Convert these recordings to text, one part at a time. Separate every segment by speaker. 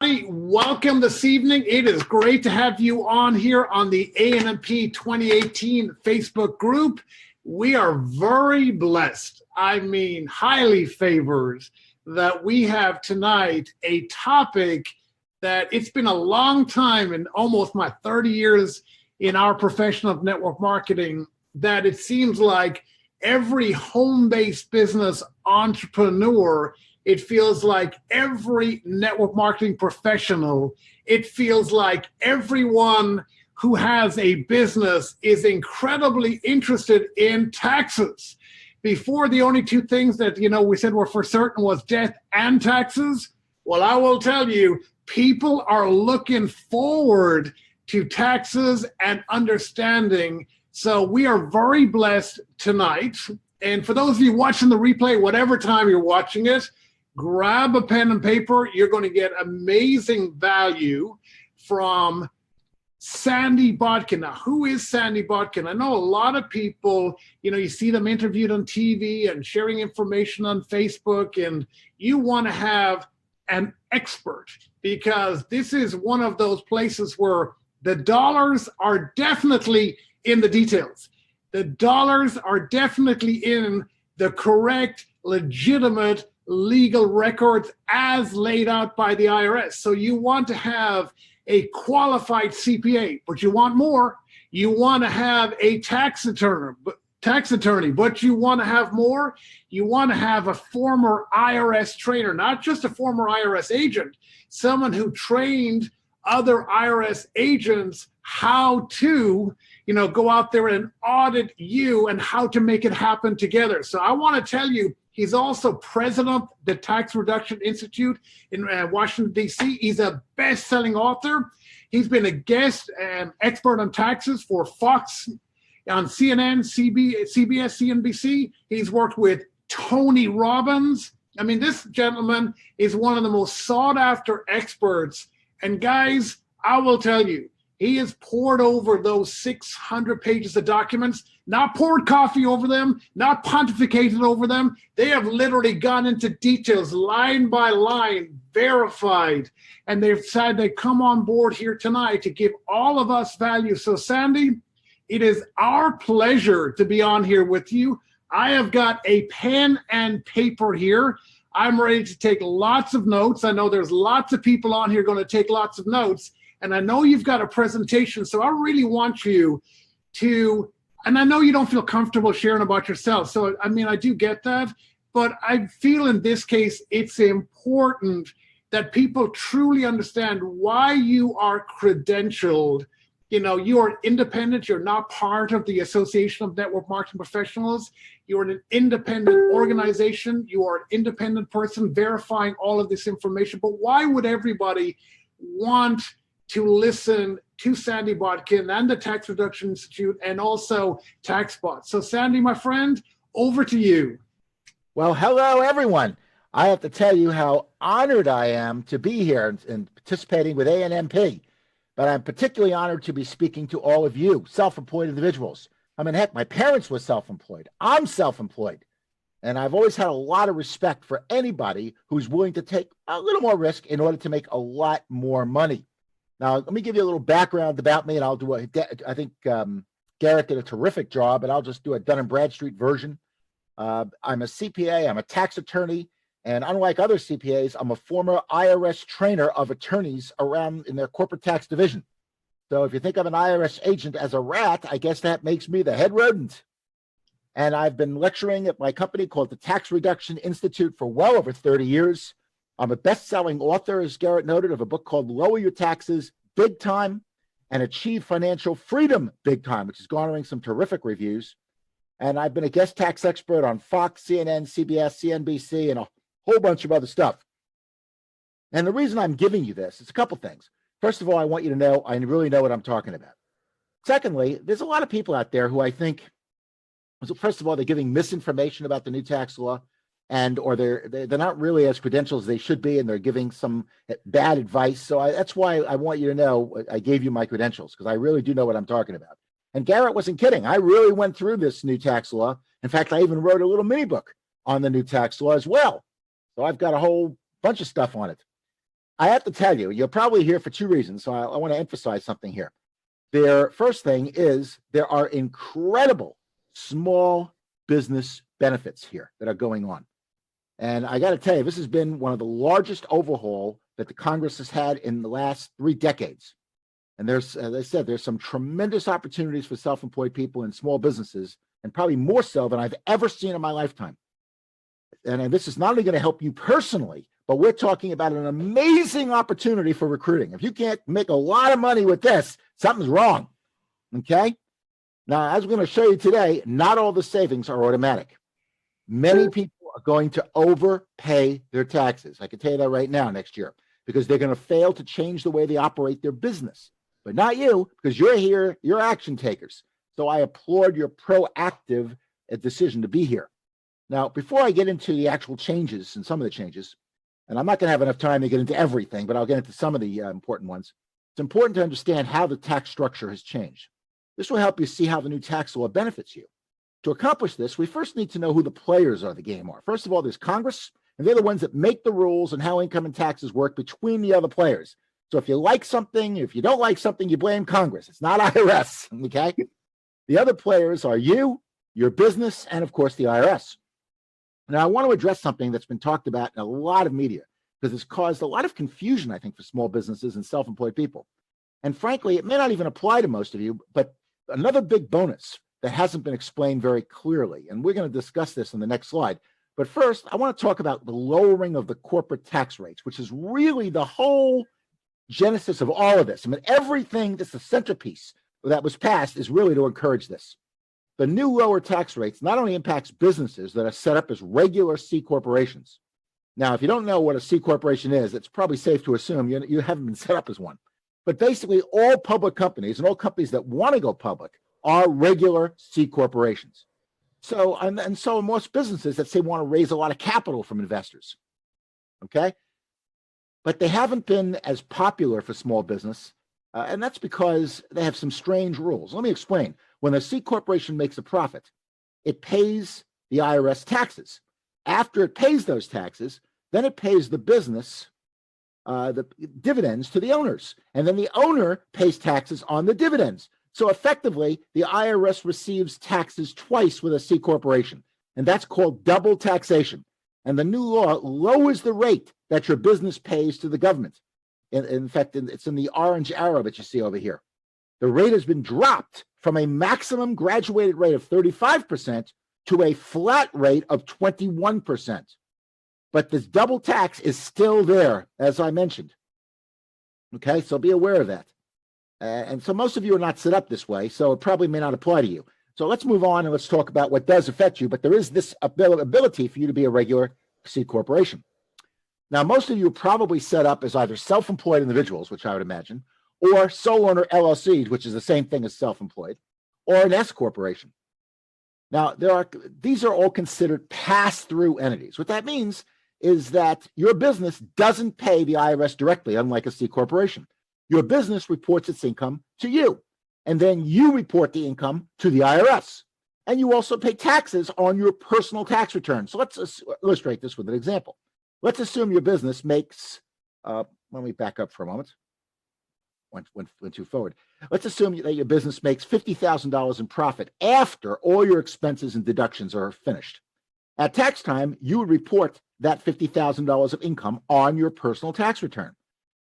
Speaker 1: Welcome this evening. It is great to have you on here on the ANMP 2018 Facebook group. We are very blessed, highly favored, that we have tonight a topic that it's been a long time, in almost my 30 years in our profession of network marketing, that it seems like every home-based business entrepreneur, it feels like every network marketing professional, it feels like everyone who has a business is incredibly interested in taxes. Before, the only two things that we said were for certain was death and taxes. Well, I will tell you, people are looking forward to taxes and understanding. So we are very blessed tonight. And for those of you watching the replay, whatever time you're watching it, grab a pen and paper. You're going to get amazing value from Sandy Botkin. Now, who is Sandy Botkin? I know a lot of people, you see them interviewed on TV and sharing information on Facebook, and you want to have an expert, because this is one of those places where the dollars are definitely in the details. The dollars are definitely in the correct, legitimate, legal records as laid out by the IRS. So you want to have a qualified CPA, but you want more. You want to have a tax attorney, but you want to have more. You want to have a former IRS trainer, not just a former IRS agent, someone who trained other IRS agents how to, go out there and audit you and how to make it happen together. So I want to tell you, he's also president of the Tax Reduction Institute in Washington, D.C. He's a best-selling author. He's been a guest and expert on taxes for Fox, on CNN, CBS, CNBC. He's worked with Tony Robbins. This gentleman is one of the most sought-after experts. And guys, I will tell you, he has poured over those 600 pages of documents, not poured coffee over them, not pontificated over them. They have literally gone into details, line by line, verified. And they've decided they come on board here tonight to give all of us value. So Sandy, it is our pleasure to be on here with you. I have got a pen and paper here. I'm ready to take lots of notes. I know there's lots of people on here going to take lots of notes. And I know you've got a presentation, so I really want you to, and I know you don't feel comfortable sharing about yourself. So, I do get that, but I feel in this case, it's important that people truly understand why you are credentialed. You are independent. You're not part of the Association of Network Marketing Professionals. You're an independent organization. You are an independent person verifying all of this information. But why would everybody want to listen to Sandy Botkin and the Tax Reduction Institute and also Taxbot? So Sandy, my friend, over to you.
Speaker 2: Well, hello, everyone. I have to tell you how honored I am to be here and participating with ANMP. But I'm particularly honored to be speaking to all of you, self-employed individuals. Heck, my parents were self-employed. I'm self-employed. And I've always had a lot of respect for anybody who's willing to take a little more risk in order to make a lot more money. Now, let me give you a little background about me, and I'll do I think Garrett did a terrific job, and I'll just do a Dun & Bradstreet version. I'm a CPA, I'm a tax attorney, and unlike other CPAs, I'm a former IRS trainer of attorneys around in their corporate tax division. So if you think of an IRS agent as a rat, I guess that makes me the head rodent. And I've been lecturing at my company called the Tax Reduction Institute for well over 30 years. I'm a best-selling author, as Garrett noted, of a book called Lower Your Taxes Big Time and Achieve Financial Freedom Big Time, which is garnering some terrific reviews. And I've been a guest tax expert on Fox, CNN, CBS, CNBC, and a whole bunch of other stuff. And the reason I'm giving you this is a couple things. First of all, I want you to know I really know what I'm talking about. Secondly, there's a lot of people out there who I think, first of all, they're giving misinformation about the new tax law. Or they're not really as credentialed as they should be, and they're giving some bad advice. So that's why I want you to know I gave you my credentials, because I really do know what I'm talking about. And Garrett wasn't kidding. I really went through this new tax law. In fact, I even wrote a little mini book on the new tax law as well. So I've got a whole bunch of stuff on it. I have to tell you, you're probably here for two reasons. So I want to emphasize something here. Their first thing is there are incredible small business benefits here that are going on. And I got to tell you, this has been one of the largest overhaul that the Congress has had in the last 3 decades. And there's, as I said, there's some tremendous opportunities for self-employed people and small businesses, and probably more so than I've ever seen in my lifetime. And this is not only going to help you personally, but we're talking about an amazing opportunity for recruiting. If you can't make a lot of money with this, something's wrong. Okay? Now, as we're going to show you today, not all the savings are automatic. Many people are going to overpay their taxes. I can tell you that right now next year, because they're going to fail to change the way they operate their business. But not you, because you're here, you're action takers. So I applaud your proactive decision to be here. Now, before I get into the actual changes and some of the changes, and I'm not going to have enough time to get into everything, but I'll get into some of the important ones. It's important to understand how the tax structure has changed. This will help you see how the new tax law benefits you. To accomplish this, we first need to know who the players of the game are. First of all, there's Congress, and they're the ones that make the rules and how income and taxes work between the other players. So if you like something, if you don't like something, you blame Congress. It's not IRS, okay? The other players are you, your business, and of course the IRS. Now, I want to address something that's been talked about in a lot of media because it's caused a lot of confusion, I think, for small businesses and self-employed people. And frankly, it may not even apply to most of you, but another big bonus that hasn't been explained very clearly, and we're going to discuss this in the next slide. But first, I want to talk about the lowering of the corporate tax rates, which is really the whole genesis of all of this. I mean, everything that's the centerpiece that was passed is really to encourage this. The new lower tax rates not only impacts businesses that are set up as regular C corporations. Now, if you don't know what a C corporation is, it's probably safe to assume you haven't been set up as one. But basically, all public companies and all companies that want to go public are regular C corporations. So, and so most businesses that say want to raise a lot of capital from investors, okay? But they haven't been as popular for small business, and that's because they have some strange rules. Let me explain. When a C corporation makes a profit, it pays the IRS taxes. After it pays those taxes, then it pays the business the dividends to the owners, and then the owner pays taxes on the dividends. So effectively, the IRS receives taxes twice with a C corporation, and that's called double taxation. And the new law lowers the rate that your business pays to the government. In fact, it's in the orange arrow that you see over here. The rate has been dropped from a maximum graduated rate of 35% to a flat rate of 21%. But this double tax is still there, as I mentioned. Okay, so be aware of that. And so most of you are not set up this way, so it probably may not apply to you. So let's move on and let's talk about what does affect you. But there is this ability for you to be a regular C corporation. Now, most of you are probably set up as either self-employed individuals, which I would imagine, or sole owner LLCs, which is the same thing as self-employed, or an S corporation. Now, these are all considered pass-through entities. What that means is that your business doesn't pay the IRS directly, unlike a C corporation. Your business reports its income to you, and then you report the income to the IRS. And you also pay taxes on your personal tax return. So let's illustrate this with an example. Let's assume your business makes, let me back up for a moment. Went too forward. Let's assume that your business makes $50,000 in profit after all your expenses and deductions are finished. At tax time, you would report that $50,000 of income on your personal tax return.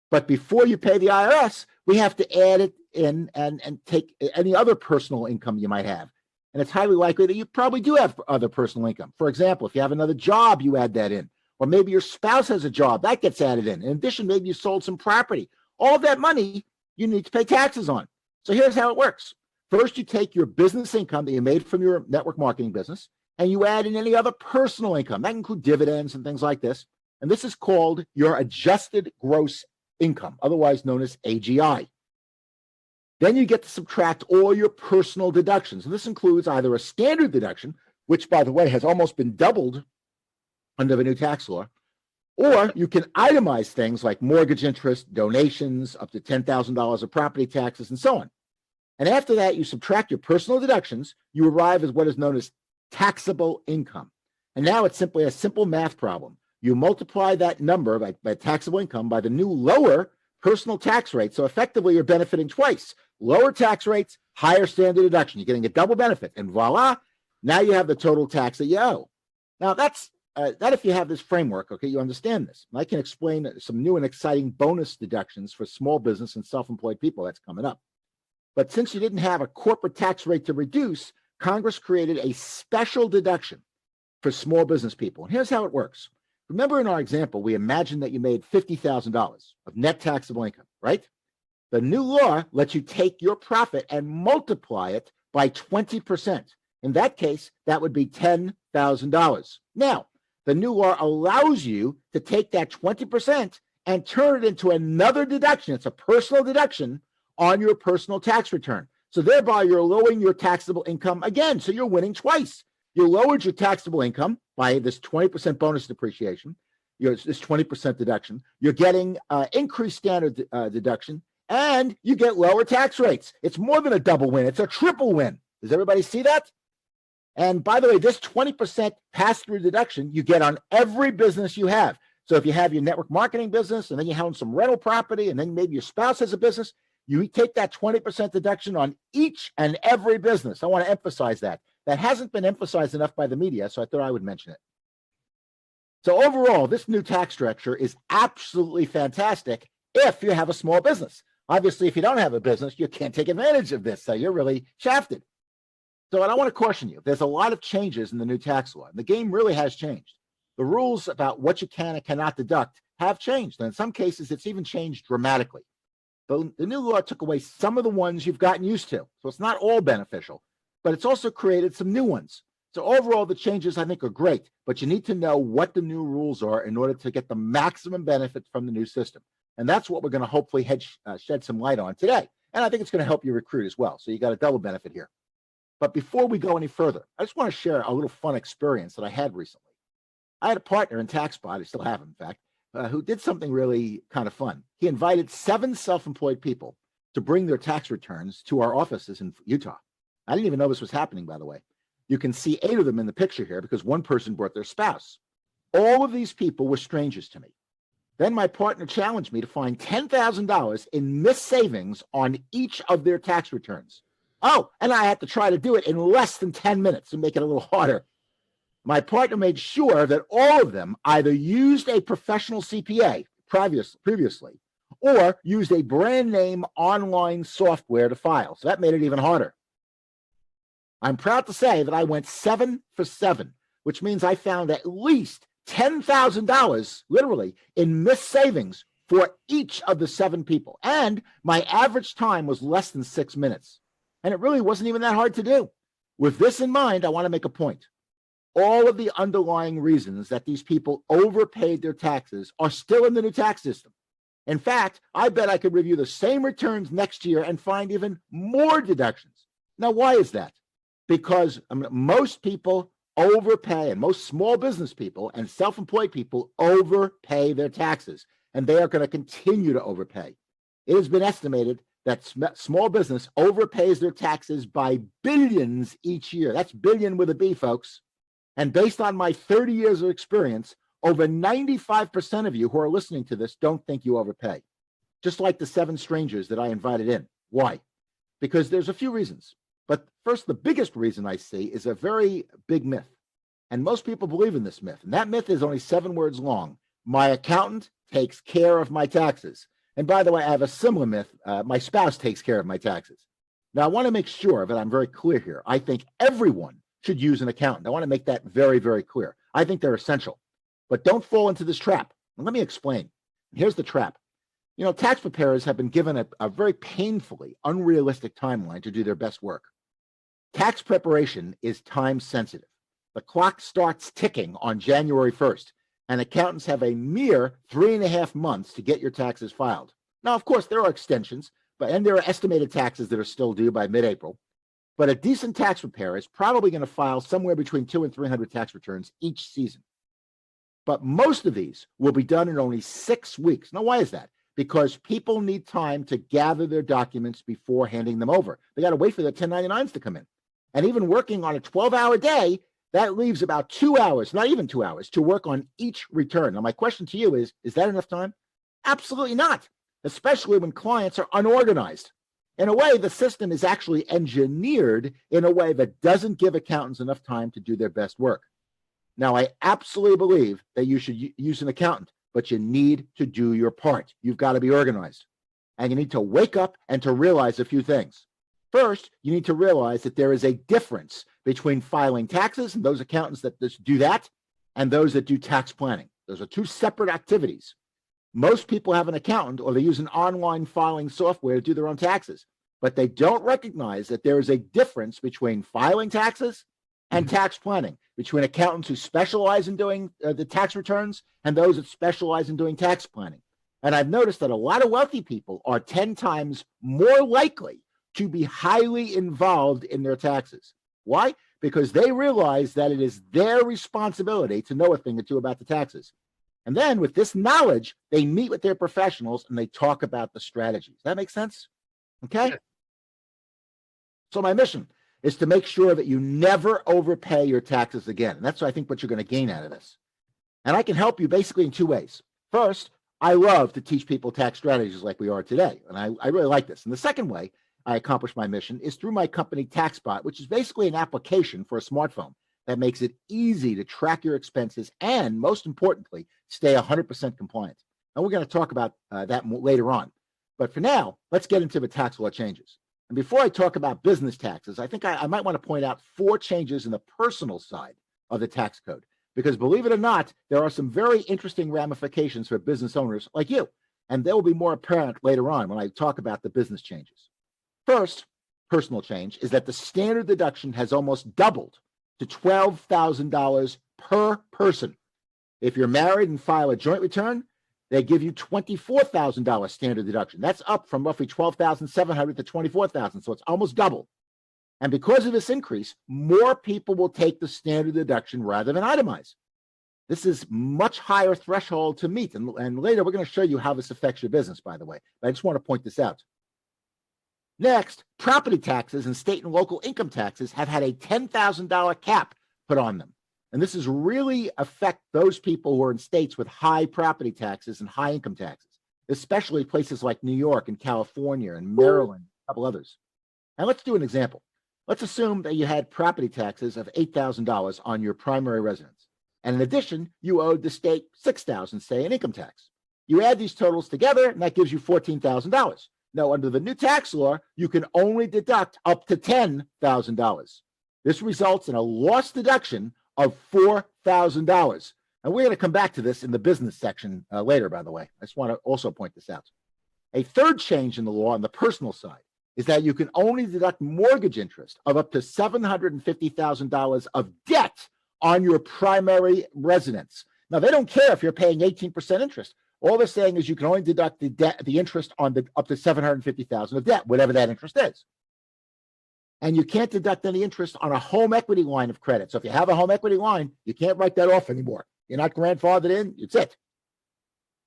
Speaker 2: But before you pay the IRS, we have to add it in and take any other personal income you might have. And it's highly likely that you probably do have other personal income. For example, if you have another job, you add that in. Or maybe your spouse has a job, that gets added in. In addition, maybe you sold some property. All of that money you need to pay taxes on. So here's how it works. First, you take your business income that you made from your network marketing business, and you add in any other personal income. That can include dividends and things like this. And this is called your adjusted gross income, otherwise known as AGI. Then you get to subtract all your personal deductions. And this includes either a standard deduction, which, by the way, has almost been doubled under the new tax law, or you can itemize things like mortgage interest, donations, up to $10,000 of property taxes, and so on. And after that, you subtract your personal deductions, you arrive at what is known as taxable income. And now it's simply a simple math problem. You multiply that number by taxable income by the new lower personal tax rate. So effectively, you're benefiting twice. Lower tax rates, higher standard deduction. You're getting a double benefit. And voila, now you have the total tax that you owe. Now, that's that if you have this framework, okay, you understand this. And I can explain some new and exciting bonus deductions for small business and self-employed people that's coming up. But since you didn't have a corporate tax rate to reduce, Congress created a special deduction for small business people. And here's how it works. Remember in our example, we imagined that you made $50,000 of net taxable income, right? The new law lets you take your profit and multiply it by 20%. In that case, that would be $10,000. Now, the new law allows you to take that 20% and turn it into another deduction. It's a personal deduction on your personal tax return. So thereby, you're lowering your taxable income again. So you're winning twice. You lowered your taxable income by this 20% bonus depreciation, this 20% deduction. You're getting increased standard deduction, and you get lower tax rates. It's more than a double win. It's a triple win. Does everybody see that? And by the way, this 20% pass-through deduction you get on every business you have. So if you have your network marketing business, and then you have some rental property, and then maybe your spouse has a business, you take that 20% deduction on each and every business. I want to emphasize that. That hasn't been emphasized enough by the media, so I thought I would mention it. So overall, this new tax structure is absolutely fantastic if you have a small business. Obviously, if you don't have a business, you can't take advantage of this, so you're really shafted. So I want to caution you, there's a lot of changes in the new tax law, and the game really has changed. The rules about what you can and cannot deduct have changed, and in some cases, it's even changed dramatically. The new law took away some of the ones you've gotten used to, so it's not all beneficial, but it's also created some new ones. So overall, the changes I think are great, but you need to know what the new rules are in order to get the maximum benefit from the new system. And that's what we're going to hopefully shed some light on today. And I think it's going to help you recruit as well. So you got a double benefit here. But before we go any further, I just want to share a little fun experience that I had recently. I had a partner in Taxbot, I still have him, in fact, who did something really kind of fun. He invited 7 self-employed people to bring their tax returns to our offices in Utah. I didn't even know this was happening, by the way. You can see 8 of them in the picture here because one person brought their spouse. All of these people were strangers to me. Then my partner challenged me to find $10,000 in missed savings on each of their tax returns. Oh, and I had to try to do it in less than 10 minutes to make it a little harder. My partner made sure that all of them either used a professional CPA previously or used a brand name online software to file. So that made it even harder. I'm proud to say that I went 7 for 7, which means I found at least $10,000, literally, in missed savings for each of the 7 people. And my average time was less than 6 minutes. And it really wasn't even that hard to do. With this in mind, I want to make a point. All of the underlying reasons that these people overpaid their taxes are still in the new tax system. In fact, I bet I could review the same returns next year and find even more deductions. Now, why is that? Because most people overpay, and most small business people and self-employed people overpay their taxes, and they are going to continue to overpay. It has been estimated that small business overpays their taxes by billions each year. That's billion with a B, folks. And based on my 30 years of experience, over 95% of you who are listening to this don't think you overpay. Just like the 7 strangers that I invited in. Why? Because there's a few reasons. But first, the biggest reason I see is a very big myth. And most people believe in this myth. And that myth is only 7 words long. My accountant takes care of my taxes. And by the way, I have a similar myth. My spouse takes care of my taxes. Now, I want to make sure that I'm very clear here. I think everyone should use an accountant. I want to make that very, very clear. I think they're essential. But don't fall into this trap. And let me explain. Here's the trap. You know, tax preparers have been given a very painfully unrealistic timeline to do their best work. Tax preparation is time sensitive. The clock starts ticking on January 1st, and accountants have a mere 3.5 months to get your taxes filed. Now, of course, there are extensions, and there are estimated taxes that are still due by mid-April. But a decent tax preparer is probably going to file somewhere between 200 and 300 tax returns each season. But most of these will be done in only 6 weeks. Now, why is that? Because people need time to gather their documents before handing them over. They got to wait for their 1099s to come in. And even working on a 12-hour day, That leaves about 2 hours, not even 2 hours, to work on each return. Now, my question to you is that enough time? Absolutely not, especially when clients are unorganized. In a way, the system is actually engineered in a way that doesn't give accountants enough time to do their best work. Now, I absolutely believe that you should use an accountant, but you need to do your part. You've got to be organized. And you need to wake up and to realize a few things. First, you need to realize that there is a difference between filing taxes and those accountants that just do that and those that do tax planning. Those are two separate activities. Most people have an accountant or they use an online filing software to do their own taxes, but they don't recognize that there is a difference between filing taxes and tax planning, between accountants who specialize in doing the tax returns and those that specialize in doing tax planning. And I've noticed that a lot of wealthy people are 10 times more likely to be highly involved in their taxes. Why? Because they realize that it is their responsibility to know a thing or two about the taxes. And then with this knowledge, they meet with their professionals and they talk about the strategies. That makes sense? Okay?
Speaker 1: Yes.
Speaker 2: So my mission is to make sure that you never overpay your taxes again. And that's, I think, what you're going to gain out of this. And I can help you basically in 2 ways. First, I love to teach people tax strategies like we are today. And I really like this. And the second way I accomplish my mission is through my company Taxbot, which is basically an application for a smartphone that makes it easy to track your expenses and, most importantly, stay 100% compliant. And we're going to talk about that later on. But for now, let's get into the tax law changes. And before I talk about business taxes, I think I might want to point out 4 changes in the personal side of the tax code. Because believe it or not, there are some very interesting ramifications for business owners like you. And they will be more apparent later on when I talk about the business changes. First, personal change is that the standard deduction has almost doubled to $12,000 per person. If you're married and file a joint return, they give you $24,000 standard deduction. That's up from roughly $12,700 to $24,000, so it's almost double. And because of this increase, more people will take the standard deduction rather than itemize. This is much higher threshold to meet, and later we're going to show you how this affects your business, by the way. But I just want to point this out. Next, property taxes and state and local income taxes have had a $10,000 cap put on them. And this is really affect those people who are in states with high property taxes and high income taxes, especially places like New York and California and Maryland, a couple others. Now let's do an example. Let's assume that you had property taxes of $8,000 on your primary residence. And in addition, you owed the state $6,000, say, in income tax. You add these totals together, and that gives you $14,000. Now, under the new tax law, you can only deduct up to $10,000. This results in a lost deduction of $4,000. And we're going to come back to this in the business section later, by the way. I just want to also point this out. A third change in the law on the personal side is that you can only deduct mortgage interest of up to $750,000 of debt on your primary residence. Now, they don't care if you're paying 18% interest. All they're saying is you can only deduct the interest on the up to $750,000 of debt, whatever that interest is. And you can't deduct any interest on a home equity line of credit. So if you have a home equity line, you can't write that off anymore. You're not grandfathered in, it's it.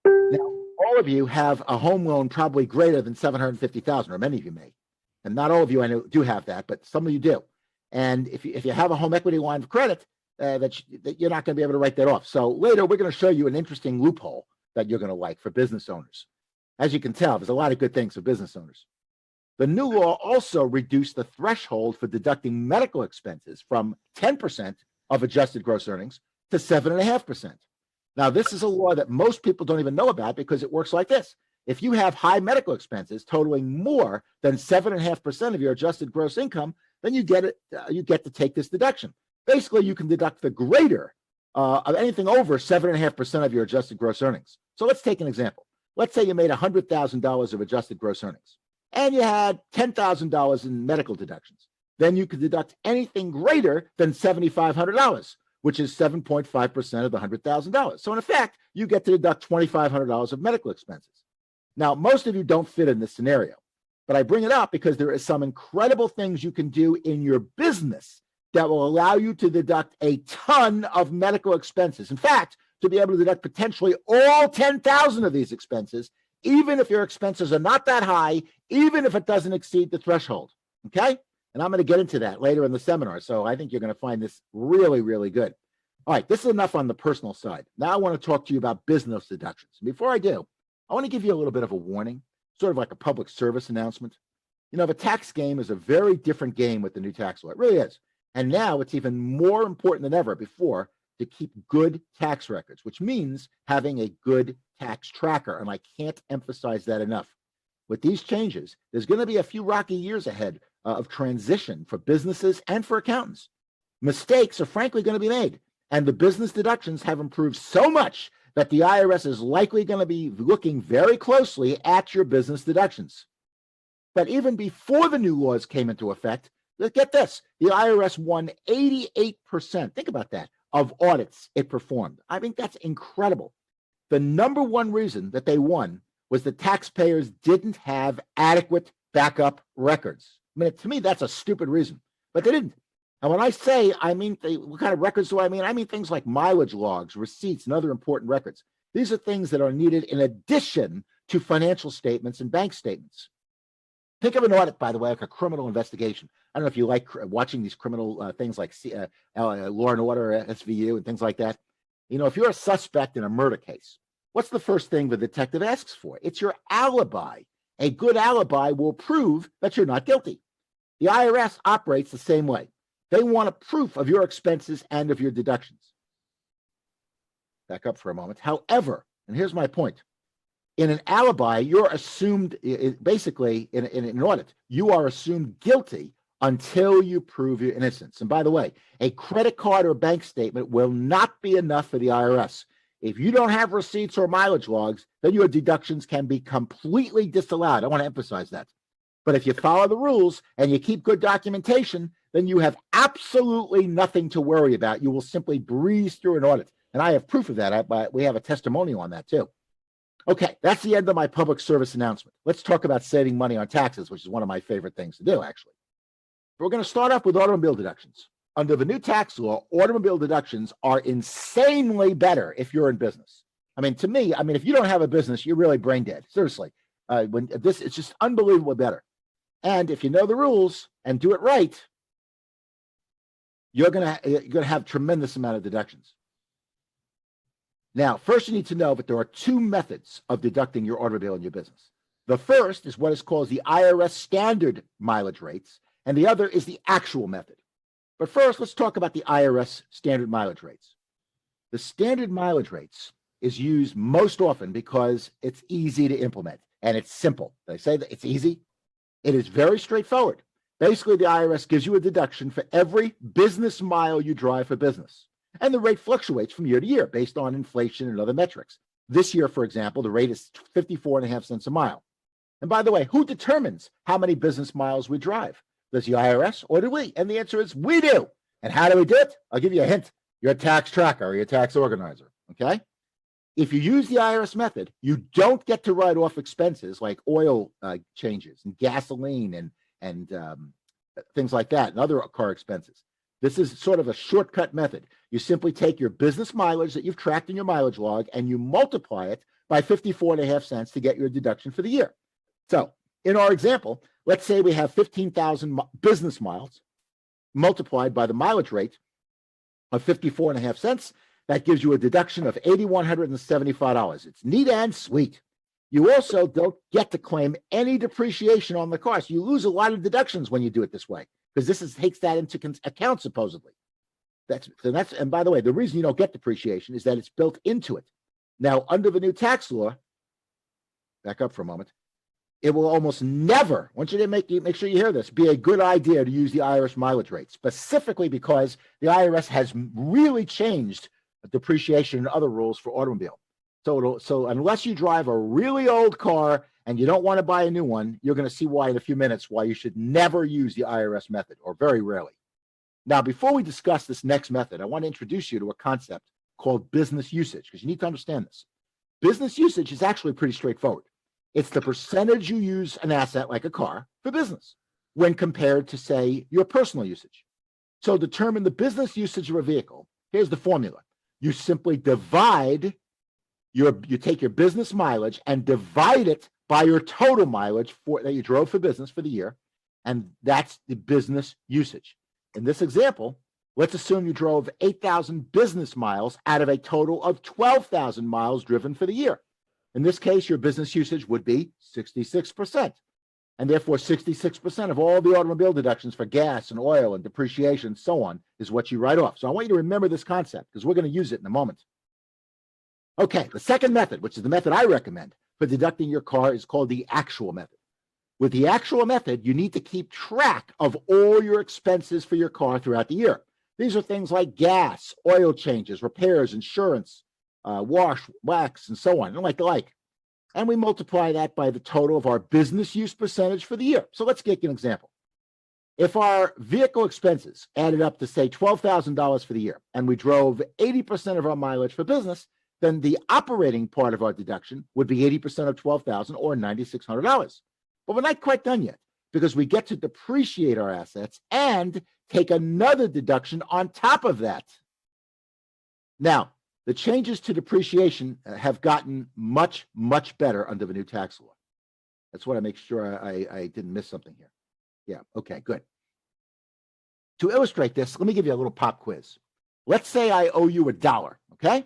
Speaker 2: Now, all of you have a home loan probably greater than $750,000, or many of you may. And not all of you I know do have that, but some of you do. And if you have a home equity line of credit, that you're not going to be able to write that off. So later, we're going to show you an interesting loophole that you're going to like for business owners. As you can tell, there's a lot of good things for business owners. The new law also reduced the threshold for deducting medical expenses from 10% of adjusted gross earnings to 7.5%. Now, this is a law that most people don't even know about because it works like this. If you have high medical expenses totaling more than 7.5% of your adjusted gross income, then you get to take this deduction. Basically, you can deduct the greater of anything over 7.5% of your adjusted gross earnings. So let's take an example. Let's say you made $100,000 of adjusted gross earnings and you had $10,000 in medical deductions. Then you could deduct anything greater than $7,500, which is 7.5% of the $100,000. So in effect, you get to deduct $2,500 of medical expenses. Now, most of you don't fit in this scenario, but I bring it up because there is some incredible things you can do in your business that will allow you to deduct a ton of medical expenses. In fact, to be able to deduct potentially all 10,000 of these expenses, even if your expenses are not that high, even if it doesn't exceed the threshold, okay? And I'm going to get into that later in the seminar. So I think you're going to find this really, really good. All right, this is enough on the personal side. Now I want to talk to you about business deductions. Before I do, I want to give you a little bit of a warning, sort of like a public service announcement. You know, the tax game is a very different game with the new tax law. It really is. And now it's even more important than ever before to keep good tax records, which means having a good tax tracker. And I can't emphasize that enough. With these changes, there's going to be a few rocky years ahead of transition for businesses and for accountants. Mistakes are frankly going to be made, and the business deductions have improved so much that the IRS is likely going to be looking very closely at your business deductions. But even before the new laws came into effect, get this, the IRS won 88%, think about that, of audits it performed. I think that's incredible. The number one reason that they won was the taxpayers didn't have adequate backup records. I mean, to me, that's a stupid reason, but they didn't. And when I say, I mean, what kind of records do I mean? I mean things like mileage logs, receipts, and other important records. These are things that are needed in addition to financial statements and bank statements. Think of an audit, by the way, like a criminal investigation. I don't know if you like watching these criminal things like Law and Order, SVU, and things like that. You know, if you're a suspect in a murder case, what's the first thing the detective asks for? It's your alibi. A good alibi will prove that you're not guilty. The IRS operates the same way. They want a proof of your expenses and of your deductions. Back up for a moment. However, and here's my point, in an alibi, you're assumed, basically, in an audit, you are assumed guilty until you prove your innocence. And by the way, a credit card or bank statement will not be enough for the IRS. If you don't have receipts or mileage logs, then your deductions can be completely disallowed. I want to emphasize that. But if you follow the rules and you keep good documentation, then you have absolutely nothing to worry about. You will simply breeze through an audit. And I have proof of that. We have a testimonial on that too. Okay, that's the end of my public service announcement. Let's talk about saving money on taxes, which is one of my favorite things to do, actually. We're going to start off with automobile deductions. Under the new tax law, automobile deductions are insanely better if you're in business. I mean, to me, if you don't have a business, you're really brain dead. Seriously. It's just unbelievably better. And if you know the rules and do it right, you're going to have tremendous amount of deductions. Now, first you need to know that there are two methods of deducting your automobile in your business. The first is what is called the IRS standard mileage rates, and the other is the actual method. But first, let's talk about the IRS standard mileage rates. The standard mileage rates is used most often because it's easy to implement and it's simple. They say that it's easy. It is very straightforward. Basically, the IRS gives you a deduction for every business mile you drive for business. And the rate fluctuates from year to year based on inflation and other metrics. This year, for example, the rate is 54.5 cents a mile. And by the way, who determines how many business miles we drive? Does the IRS or do we? And the answer is we do. And how do we do it? I'll give you a hint. You're a tax tracker or you're a tax organizer, okay? If you use the IRS method, you don't get to write off expenses like oil changes and gasoline and things like that and other car expenses. This is sort of a shortcut method. You simply take your business mileage that you've tracked in your mileage log and you multiply it by 54.5 cents to get your deduction for the year. So in our example, let's say we have 15,000 business miles multiplied by the mileage rate of 54.5 cents. That gives you a deduction of $8,175. It's neat and sweet. You also don't get to claim any depreciation on the car. So you lose a lot of deductions when you do it this way, because this takes that into account, supposedly. And by the way, the reason you don't get depreciation is that it's built into it. Now, under the new tax law, back up for a moment, it will almost never, I want you to make sure you hear this, be a good idea to use the IRS mileage rate, specifically because the IRS has really changed depreciation and other rules for automobile. So unless you drive a really old car and you don't want to buy a new one, you're going to see why in a few minutes why you should never use the IRS method, or very rarely. Now, before we discuss this next method, I want to introduce you to a concept called business usage, because you need to understand this. Business usage is actually pretty straightforward. It's the percentage you use an asset like a car for business when compared to, say, your personal usage. So to determine the business usage of a vehicle, here's the formula. You simply you take your business mileage and divide it by your total mileage that you drove for business for the year. And that's the business usage. In this example, let's assume you drove 8,000 business miles out of a total of 12,000 miles driven for the year. In this case, your business usage would be 66%. And therefore, 66% of all the automobile deductions for gas and oil and depreciation and so on is what you write off. So I want you to remember this concept because we're going to use it in a moment. Okay, the second method, which is the method I recommend for deducting your car, is called the actual method. With the actual method, you need to keep track of all your expenses for your car throughout the year. These are things like gas, oil changes, repairs, insurance, wash, wax, and so on, and like the like. And we multiply that by the total of our business use percentage for the year. So let's get an example. If our vehicle expenses added up to, say, $12,000 for the year, and we drove 80% of our mileage for business, then the operating part of our deduction would be 80% of $12,000 or $9,600. But we're not quite done yet because we get to depreciate our assets and take another deduction on top of that. Now, the changes to depreciation have gotten much, much better under the new tax law. That's what I make sure I didn't miss something here. Yeah, okay, good. To illustrate this, let me give you a little pop quiz. Let's say I owe you $1, okay?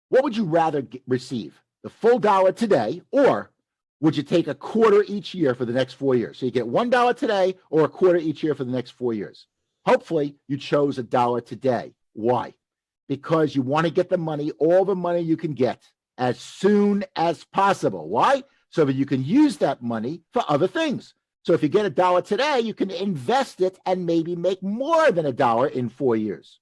Speaker 2: What would you rather receive, the full dollar today, or would you take a quarter each year for the next 4 years? So you get $1 today or a quarter each year for the next 4 years. Hopefully, you chose $1 today. Why? Because you want to get the money, all the money you can get, as soon as possible. Why? So that you can use that money for other things. So if you get $1 today, you can invest it and maybe make more than $1 in 4 years.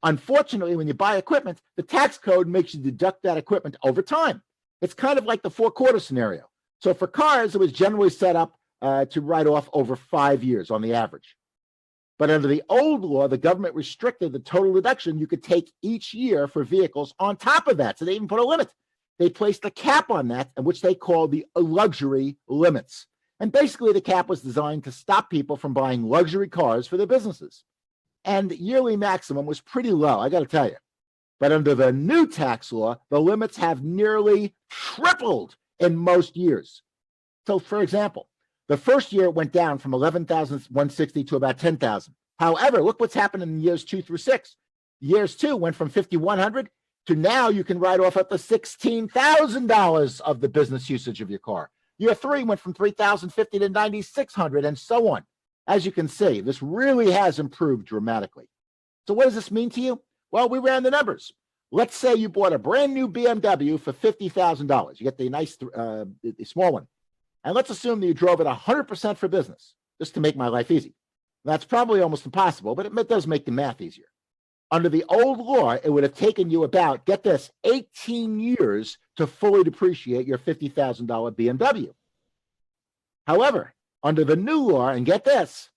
Speaker 2: Unfortunately, when you buy equipment, the tax code makes you deduct that equipment over time. It's kind of like the 4-quarter scenario. So for cars, it was generally set up to write off over 5 years on the average. But under the old law, the government restricted the total deduction you could take each year for vehicles on top of that. So they even put a limit. They placed a cap on that, which they called the luxury limits. And basically, the cap was designed to stop people from buying luxury cars for their businesses. And the yearly maximum was pretty low, I got to tell you. But under the new tax law, the limits have nearly tripled in most years. So, for example, the first year it went down from 11,160 to about 10,000. However, look what's happened in years 2 through 6. Years 2 went from 5,100 to now you can write off up to $16,000 of the business usage of your car. Year 3 went from 3,050 to 9,600 and so on. As you can see, this really has improved dramatically. So what does this mean to you? Well, we ran the numbers. Let's say you bought a brand new BMW for $50,000. You get the nice, the small one. And let's assume that you drove it 100% for business, just to make my life easy. That's probably almost impossible, but it does make the math easier. Under the old law, it would have taken you about, get this, 18 years to fully depreciate your $50,000 BMW. However, under the new law, and get this,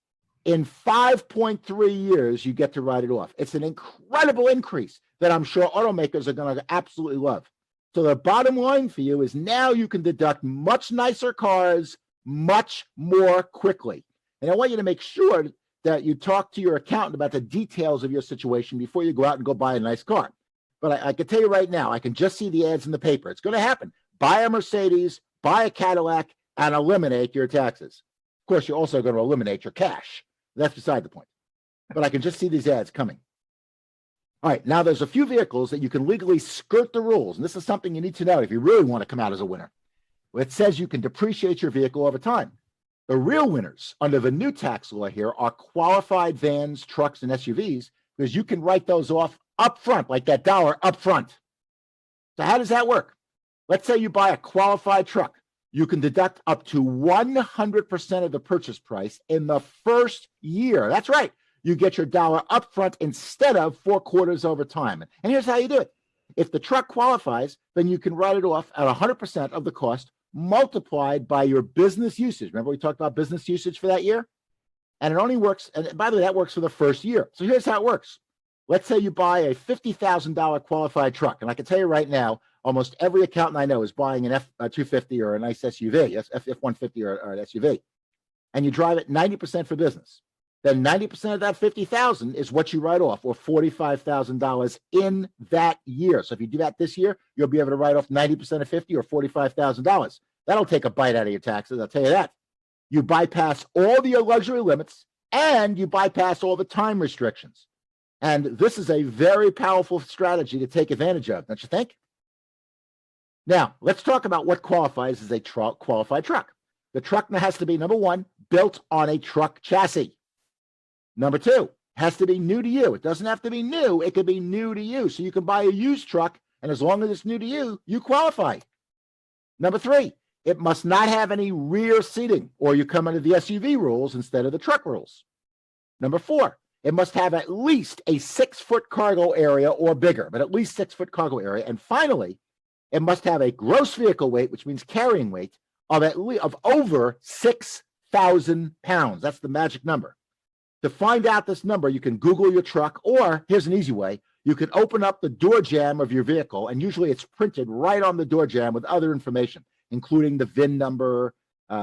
Speaker 2: in 5.3 years, you get to write it off. It's an incredible increase that I'm sure automakers are going to absolutely love. So the bottom line for you is now you can deduct much nicer cars much more quickly. And I want you to make sure that you talk to your accountant about the details of your situation before you go out and go buy a nice car. But I can tell you right now, I can just see the ads in the paper. It's going to happen. Buy a Mercedes, buy a Cadillac, and eliminate your taxes. Of course, you're also going to eliminate your cash. That's beside the point. But I can just see these ads coming. All right, now there's a few vehicles that you can legally skirt the rules, and this is something you need to know if you really want to come out as a winner. It says you can depreciate your vehicle over time. The real winners under the new tax law here are qualified vans, trucks, and SUVs, because you can write those off up front, like that $1 up front. So how does that work? Let's say you buy a qualified truck. You can deduct up to 100% of the purchase price in the first year. That's right. You get your $1 up front instead of 4 quarters over time. And here's how you do it. If the truck qualifies, then you can write it off at 100% of the cost multiplied by your business usage. Remember we talked about business usage for that year? And it only works, and by the way, that works for the first year. So here's how it works. Let's say you buy a $50,000 qualified truck. And I can tell you right now, almost every accountant I know is buying an F-250 or a nice SUV, F-150 or an SUV. And you drive it 90% for business. Then 90% of that $50,000 is what you write off, or $45,000 in that year. So if you do that this year, you'll be able to write off 90% of $50,000 or $45,000. That'll take a bite out of your taxes, I'll tell you that. you bypass all the luxury limits, and you bypass all the time restrictions. And this is a very powerful strategy to take advantage of, don't you think? Now, let's talk about what qualifies as a qualified truck. The truck has to be, number one, built on a truck chassis. Number two, has to be new to you. It doesn't have to be new. It could be new to you. So you can buy a used truck, and as long as it's new to you, you qualify. Number three, it must not have any rear seating, or you come under the SUV rules instead of the truck rules. Number four, it must have at least a 6-foot cargo area or bigger, but at least 6-foot cargo area. And finally, it must have a gross vehicle weight, which means carrying weight, of over 6,000 pounds. That's the magic number. To find out this number, you can Google your truck, or here's an easy way. You can open up the door jamb of your vehicle, and usually it's printed right on the door jamb with other information, including the VIN number.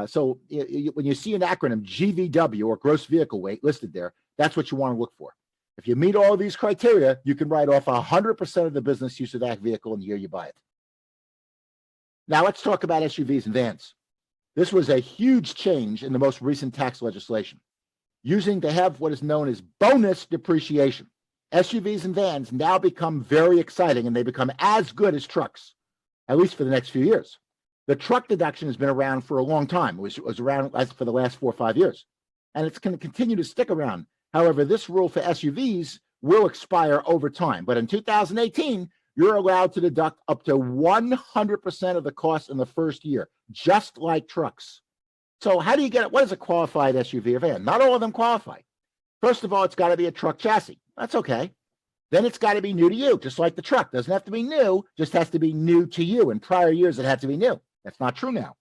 Speaker 2: So when you see an acronym GVW, or gross vehicle weight, listed there, that's what you want to look for. If you meet all of these criteria, you can write off 100% of the business use of that vehicle in the year you buy it. Now let's talk about SUVs and vans. This was a huge change in the most recent tax legislation. They have what is known as bonus depreciation. SUVs and vans now become very exciting, and they become as good as trucks, at least for the next few years. The truck deduction has been around for a long time. It was around for the last 4 or 5 years, and it's going to continue to stick around. However, this rule for SUVs will expire over time. But in 2018, you're allowed to deduct up to 100% of the cost in the first year, just like trucks. So how do you get it? What is a qualified SUV or van? Not all of them qualify. First of all, it's got to be a truck chassis. That's okay. Then it's got to be new to you, just like the truck. Doesn't have to be new, just has to be new to you. In prior years, it had to be new. That's not true now.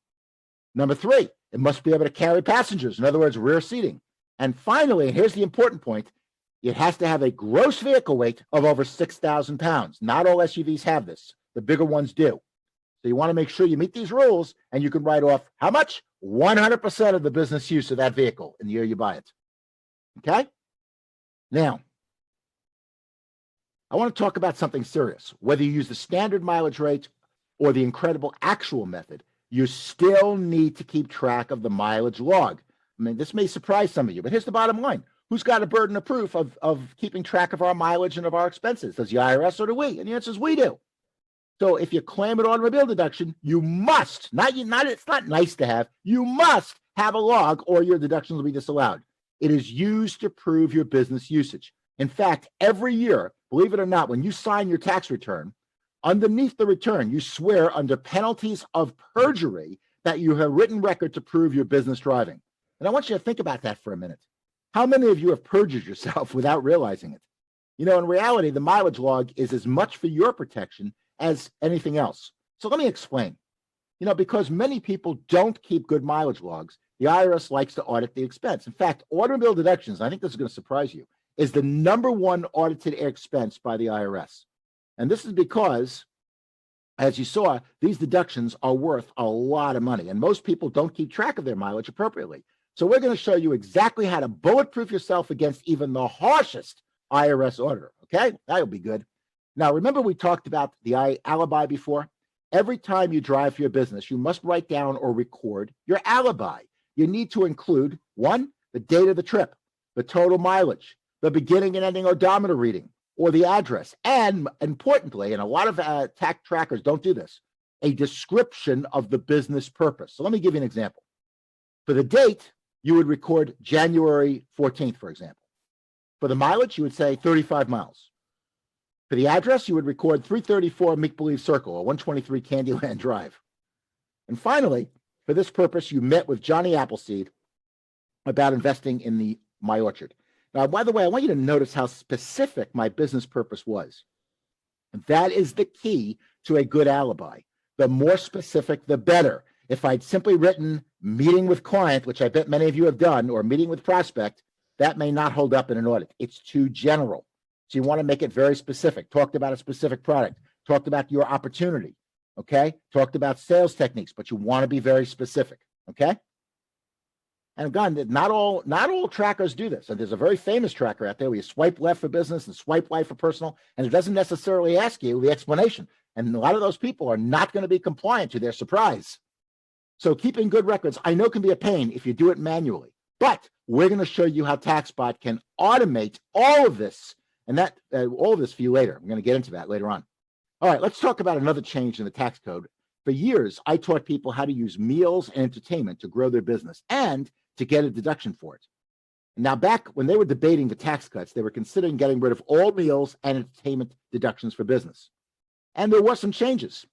Speaker 2: Number three, it must be able to carry passengers. In other words, rear seating. And finally, and here's the important point, it has to have a gross vehicle weight of over 6,000 pounds. Not all SUVs have this. The bigger ones do. So you want to make sure you meet these rules, and you can write off how much? 100% of the business use of that vehicle in the year you buy it. Okay? Now, I want to talk about something serious. Whether you use the standard mileage rate or the incredible actual method, you still need to keep track of the mileage log. I mean, this may surprise some of you, but here's the bottom line. Who's got a burden of proof of keeping track of our mileage and of our expenses? Does the IRS or do we? And the answer is we do. So if you claim an automobile deduction, you must, it's not nice to have, you must have a log or your deductions will be disallowed. It is used to prove your business usage. In fact, every year, believe it or not, when you sign your tax return, underneath the return, you swear under penalties of perjury that you have written record to prove your business driving. And I want you to think about that for a minute. How many of you have perjured yourself without realizing it? You know, in reality, the mileage log is as much for your protection as anything else. So let me explain. You know, because many people don't keep good mileage logs, the IRS likes to audit the expense. In fact, automobile deductions, I think this is going to surprise you, is the #1 audited expense by the IRS. And this is because, as you saw, these deductions are worth a lot of money, and most people don't keep track of their mileage appropriately. So we're going to show you exactly how to bulletproof yourself against even the harshest IRS auditor, okay? That'll be good. Now, remember we talked about the alibi before? Every time you drive for your business, you must write down or record your alibi. You need to include, 1, the date of the trip, the total mileage, the beginning and ending odometer reading, or the address, and importantly, and a lot of tax trackers don't do this, a description of the business purpose. So let me give you an example. For the date, you would record January 14th, for example. For the mileage, you would say 35 miles. For the address, you would record 334 Make-Believe Circle, or 123 Candyland Drive. And finally, for this purpose, you met with Johnny Appleseed about investing in my orchard. Now, by the way, I want you to notice how specific my business purpose was. That is the key to a good alibi. The more specific, the better. If I'd simply written meeting with client, which I bet many of you have done, or meeting with prospect, that may not hold up in an audit. It's too general. So you want to make it very specific. Talked about a specific product. Talked about your opportunity. Okay? Talked about sales techniques, but you want to be very specific. Okay? And again, not all trackers do this. And there's a very famous tracker out there where you swipe left for business and swipe right for personal, and it doesn't necessarily ask you the explanation. And a lot of those people are not going to be compliant to their surprise. So keeping good records, I know, can be a pain if you do it manually, but we're going to show you how Taxbot can automate all of this, and that all of this for you later. I'm going to get into that later on. All right, let's talk about another change in the tax code. For years, I taught people how to use meals and entertainment to grow their business and to get a deduction for it. Now, back when they were debating the tax cuts, they were considering getting rid of all meals and entertainment deductions for business. And there were some changes.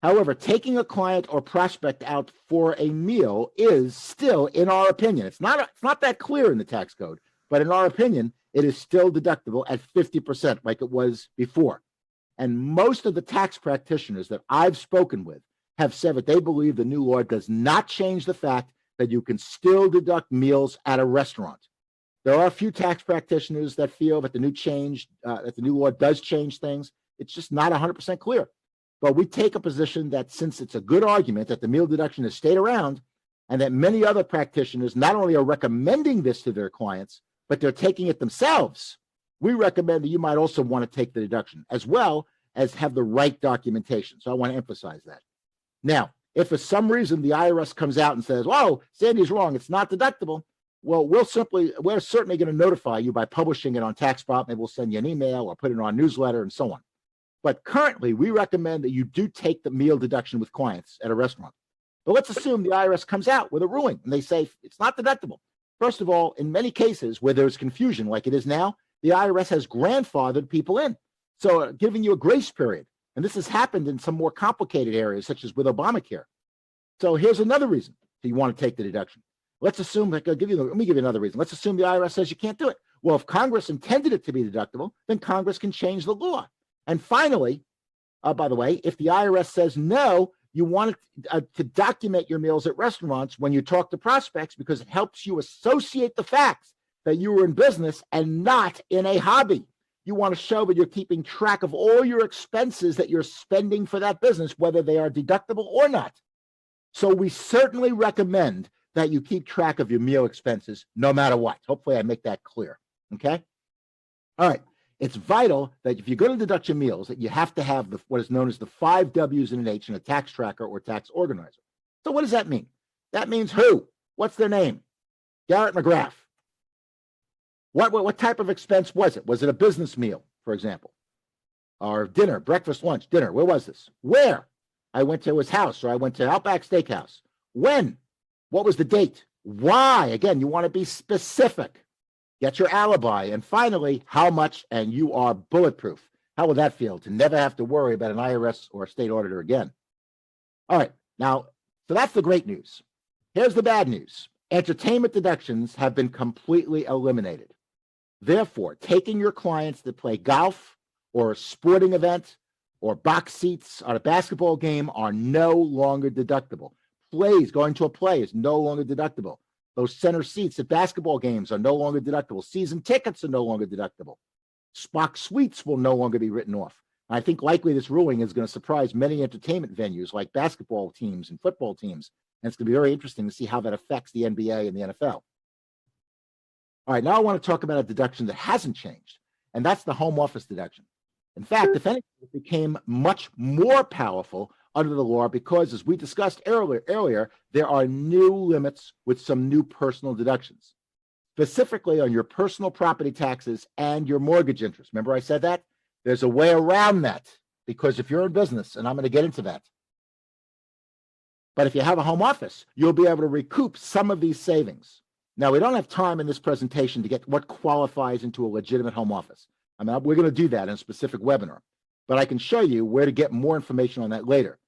Speaker 2: However, taking a client or prospect out for a meal is still, in our opinion, it's not that clear in the tax code, but in our opinion, it is still deductible at 50% like it was before. And most of the tax practitioners that I've spoken with have said that they believe the new law does not change the fact that you can still deduct meals at a restaurant. There are a few tax practitioners that feel that the new law does change things. It's just not 100% clear. But we take a position that since it's a good argument that the meal deduction has stayed around, and that many other practitioners not only are recommending this to their clients, but they're taking it themselves, we recommend that you might also want to take the deduction as well as have the right documentation. So I want to emphasize that. Now, if for some reason the IRS comes out and says, "Whoa, Sandy's wrong, it's not deductible," well, we're certainly going to notify you by publishing it on Taxbot. Maybe we'll send you an email or put it on our newsletter and so on. But currently, we recommend that you do take the meal deduction with clients at a restaurant. But let's assume the IRS comes out with a ruling and they say it's not deductible. First of all, in many cases where there's confusion like it is now, the IRS has grandfathered people in. So giving you a grace period. And this has happened in some more complicated areas, such as with Obamacare. So here's another reason that you want to take the deduction. Let's assume, let me give you another reason. Let's assume the IRS says you can't do it. Well, if Congress intended it to be deductible, then Congress can change the law. And finally, by the way, if the IRS says no, you want to document your meals at restaurants when you talk to prospects because it helps you associate the facts that you were in business and not in a hobby. You want to show that you're keeping track of all your expenses that you're spending for that business, whether they are deductible or not. So we certainly recommend that you keep track of your meal expenses no matter what. Hopefully I make that clear, okay? All right. It's vital that if you're going to deduct your meals, that you have to have what is known as the 5 W's and an H in a tax tracker or tax organizer. So what does that mean? That means who? What's their name? Garrett McGrath. What type of expense was it? Was it a business meal, for example? Or dinner, breakfast, lunch, dinner? Where was this? Where? I went to his house or I went to Outback Steakhouse. When? What was the date? Why? Again, you want to be specific. Get your alibi. And finally, how much, and you are bulletproof. How will that feel to never have to worry about an IRS or a state auditor again? All right. Now, so that's the great news. Here's the bad news. Entertainment deductions have been completely eliminated. Therefore, taking your clients to play golf or a sporting event or box seats on a basketball game are no longer deductible. Going to a play is no longer deductible. Those center seats at basketball games are no longer deductible. Season tickets are no longer deductible. Spock suites will no longer be written off. And I think likely this ruling is going to surprise many entertainment venues like basketball teams and football teams. And it's going to be very interesting to see how that affects the NBA and the NFL. All right, now I want to talk about a deduction that hasn't changed, and that's the home office deduction. In fact, if anything, it became much more powerful under the law because, as we discussed earlier, there are new limits with some new personal deductions, specifically on your personal property taxes and your mortgage interest. Remember I said that? There's a way around that because if you're in business, and I'm going to get into that, but if you have a home office, you'll be able to recoup some of these savings. Now, we don't have time in this presentation to get what qualifies into a legitimate home office. I mean, we're going to do that in a specific webinar, but I can show you where to get more information on that later.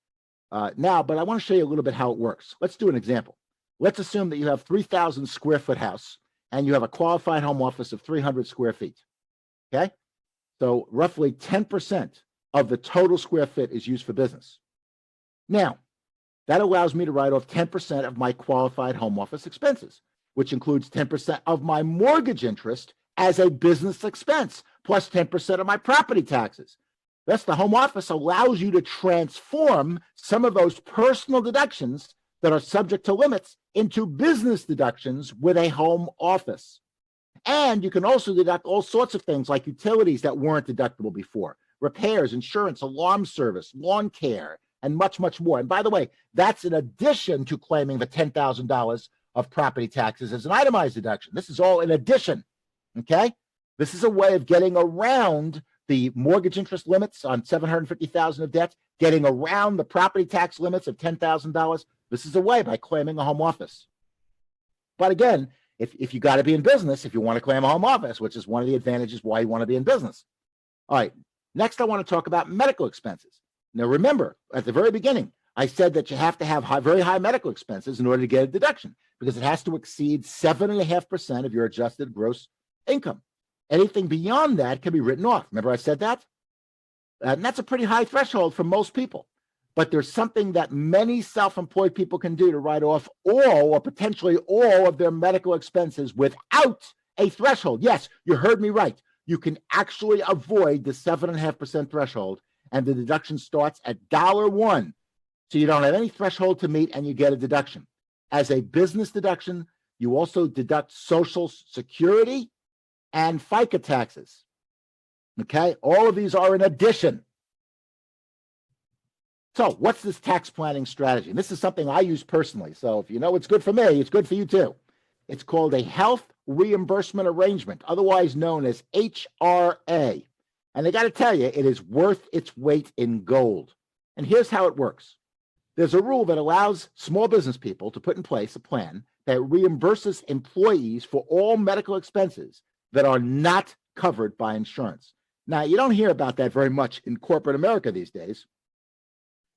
Speaker 2: But I want to show you a little bit how it works. Let's do an example. Let's assume that you have 3,000 square foot house and you have a qualified home office of 300 square feet. Okay? So roughly 10% of the total square foot is used for business. Now, that allows me to write off 10% of my qualified home office expenses, which includes 10% of my mortgage interest as a business expense, plus 10% of my property taxes. Thus, the home office allows you to transform some of those personal deductions that are subject to limits into business deductions with a home office. And you can also deduct all sorts of things like utilities that weren't deductible before, repairs, insurance, alarm service, lawn care, and much, much more. And by the way, that's in addition to claiming the $10,000 of property taxes as an itemized deduction. This is all in addition, okay? This is a way of getting around the mortgage interest limits on $750,000 of debt, getting around the property tax limits of $10,000. This is a way by claiming a home office. But again, if you got to be in business, if you want to claim a home office, which is one of the advantages why you want to be in business. All right, next I want to talk about medical expenses. Now remember, at the very beginning, I said that you have to have very high medical expenses in order to get a deduction because it has to exceed 7.5% of your adjusted gross income. Anything beyond that can be written off. Remember I said that? And that's a pretty high threshold for most people. But there's something that many self-employed people can do to write off all or potentially all of their medical expenses without a threshold. Yes, you heard me right. You can actually avoid the 7.5% threshold, and the deduction starts at $1. So you don't have any threshold to meet, and you get a deduction. As a business deduction, you also deduct Social Security and FICA taxes. Okay, all of these are in addition. So what's this tax planning strategy? And this is something I use personally. So if you know it's good for me, it's good for you too. It's called a health reimbursement arrangement, otherwise known as HRA. And I got to tell you, it is worth its weight in gold. And here's how it works. There's a rule that allows small business people to put in place a plan that reimburses employees for all medical expenses that are not covered by insurance. Now, you don't hear about that very much in corporate America these days,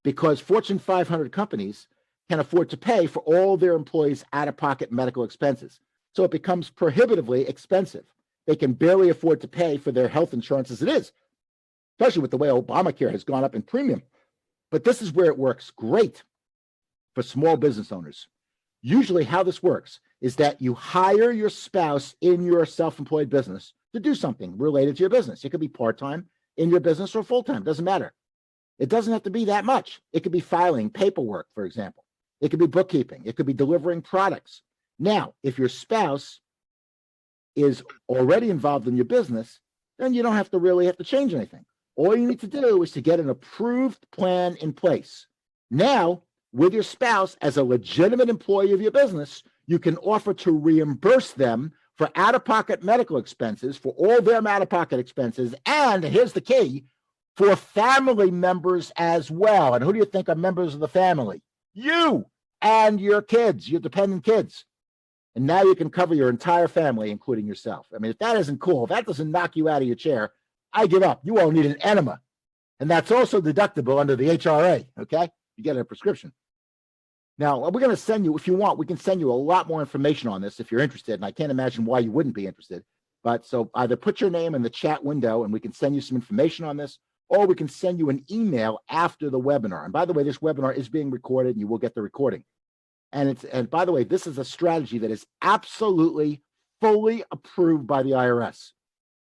Speaker 2: because Fortune 500 companies can afford to pay for all their employees' out-of-pocket medical expenses. So it becomes prohibitively expensive. They can barely afford to pay for their health insurance as it is, especially with the way Obamacare has gone up in premium. But this is where it works great for small business owners. Usually how this works is that you hire your spouse in your self-employed business to do something related to your business. It could be part-time in your business or full-time, doesn't matter. It doesn't have to be that much. It could be filing paperwork, for example. It could be bookkeeping. It could be delivering products. Now, if your spouse is already involved in your business, then you don't have to change anything. All you need to do is to get an approved plan in place. Now, with your spouse as a legitimate employee of your business, you can offer to reimburse them for out-of-pocket medical expenses, for all their out-of-pocket expenses, and here's the key, for family members as well. And who do you think are members of the family? You and your kids, your dependent kids. And now you can cover your entire family, including yourself. I mean, if that isn't cool, if that doesn't knock you out of your chair, I give up. You won't need an enema. And that's also deductible under the HRA, okay? You get a prescription. Now, we're going to send you, if you want, we can send you a lot more information on this if you're interested. And I can't imagine why you wouldn't be interested. But so either put your name in the chat window and we can send you some information on this, or we can send you an email after the webinar. And by the way, this webinar is being recorded and you will get the recording. And by the way, this is a strategy that is absolutely fully approved by the IRS.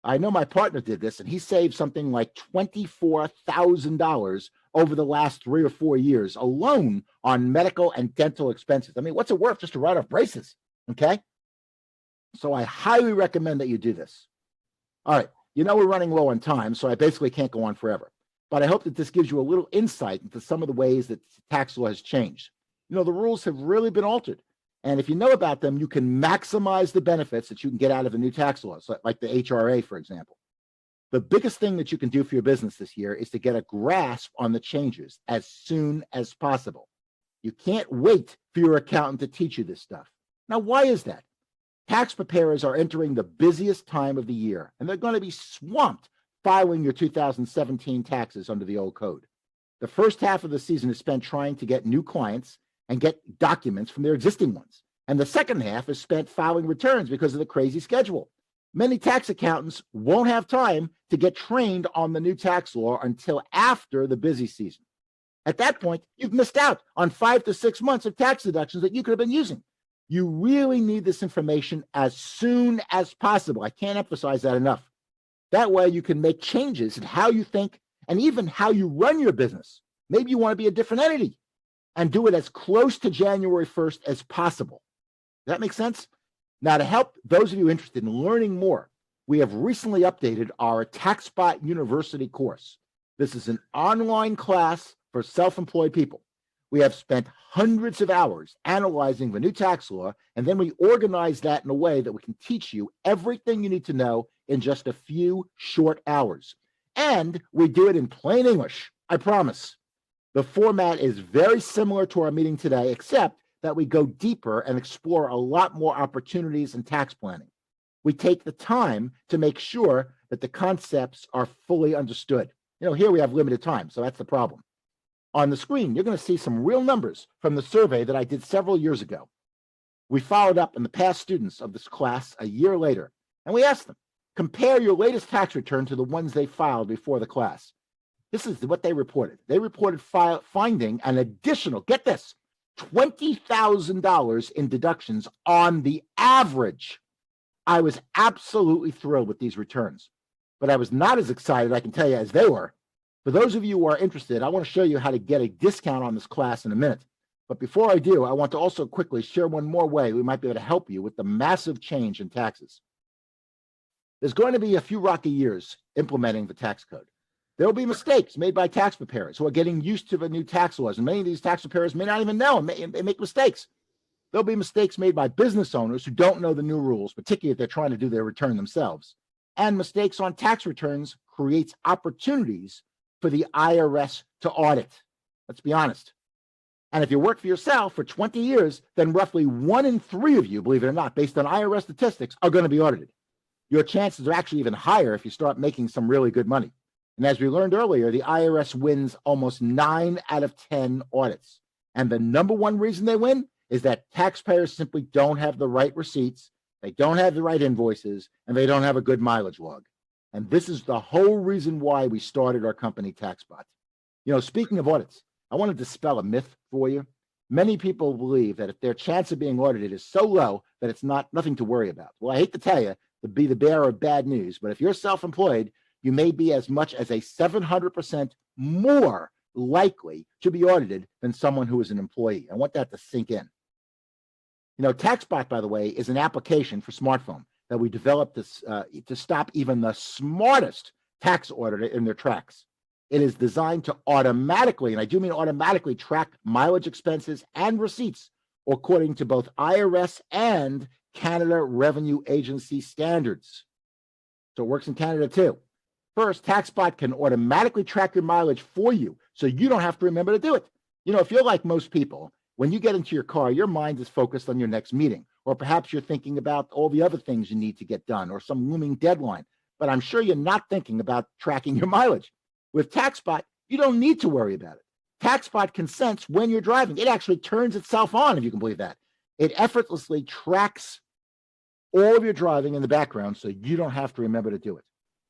Speaker 2: I know my partner did this and he saved something like $24,000 over the last 3 or 4 years alone on medical and dental expenses. I mean, what's it worth just to write off braces? Okay. So I highly recommend that you do this. All right. You know, we're running low on time, so I basically can't go on forever. But I hope that this gives you a little insight into some of the ways that tax law has changed. You know, the rules have really been altered. And if you know about them, you can maximize the benefits that you can get out of the new tax laws, like the HRA, for example. The biggest thing that you can do for your business this year is to get a grasp on the changes as soon as possible. You can't wait for your accountant to teach you this stuff. Now, why is that? Tax preparers are entering the busiest time of the year, and they're going to be swamped filing your 2017 taxes under the old code. The first half of the season is spent trying to get new clients and get documents from their existing ones. And the second half is spent filing returns because of the crazy schedule. Many tax accountants won't have time to get trained on the new tax law until after the busy season. At that point, you've missed out on 5 to 6 months of tax deductions that you could have been using. You really need this information as soon as possible. I can't emphasize that enough. That way you can make changes in how you think and even how you run your business. Maybe you want to be a different entity and do it as close to January 1st as possible. Does that make sense? Now, to help those of you interested in learning more, we have recently updated our Taxbot University course. This is an online class for self-employed people. We have spent hundreds of hours analyzing the new tax law, and then we organize that in a way that we can teach you everything you need to know in just a few short hours. And we do it in plain English, I promise. The format is very similar to our meeting today, except that we go deeper and explore a lot more opportunities in tax planning. We take the time to make sure that the concepts are fully understood. Here we have limited time, so that's the problem. On the screen, you're going to see some real numbers from the survey that I did several years ago. We followed up on the past students of this class a year later, and we asked them, compare your latest tax return to the ones they filed before the class. This is what they reported. They reported finding an additional, get this, $20,000 in deductions on the average. I was absolutely thrilled with these returns, but I was not as excited, I can tell you, as they were. For those of you who are interested, I want to show you how to get a discount on this class in a minute. But before I do, I want to also quickly share one more way we might be able to help you with the massive change in taxes. There's going to be a few rocky years implementing the tax code. There will be mistakes made by tax preparers who are getting used to the new tax laws, and many of these tax preparers may not even know and they make mistakes. There'll be mistakes made by business owners who don't know the new rules, particularly if they're trying to do their return themselves. And mistakes on tax returns creates opportunities for the IRS to audit. Let's be honest. And if you work for yourself for 20 years, then roughly 1 in 3 of you, believe it or not, based on IRS statistics, are going to be audited. Your chances are actually even higher if you start making some really good money. And as we learned earlier, the IRS wins almost 9 out of 10 audits. And the number one reason they win is that taxpayers simply don't have the right receipts, they don't have the right invoices, and they don't have a good mileage log. And this is the whole reason why we started our company, Taxbot. Speaking of audits, I want to dispel a myth for you. Many people believe that if their chance of being audited is so low that it's nothing to worry about. Well, I hate to tell you, to be the bearer of bad news, but if you're self-employed, you may be as much as a 700% more likely to be audited than someone who is an employee. I want that to sink in. Taxbot, by the way, is an application for smartphone that we developed to stop even the smartest tax auditor in their tracks. It is designed to automatically, and I do mean automatically, track mileage expenses and receipts according to both IRS and Canada Revenue Agency standards. So it works in Canada too. First, Taxbot can automatically track your mileage for you, so you don't have to remember to do it. If you're like most people, when you get into your car, your mind is focused on your next meeting, or perhaps you're thinking about all the other things you need to get done or some looming deadline, but I'm sure you're not thinking about tracking your mileage. With Taxbot, you don't need to worry about it. Taxbot can sense when you're driving. It actually turns itself on, if you can believe that. It effortlessly tracks all of your driving in the background, so you don't have to remember to do it.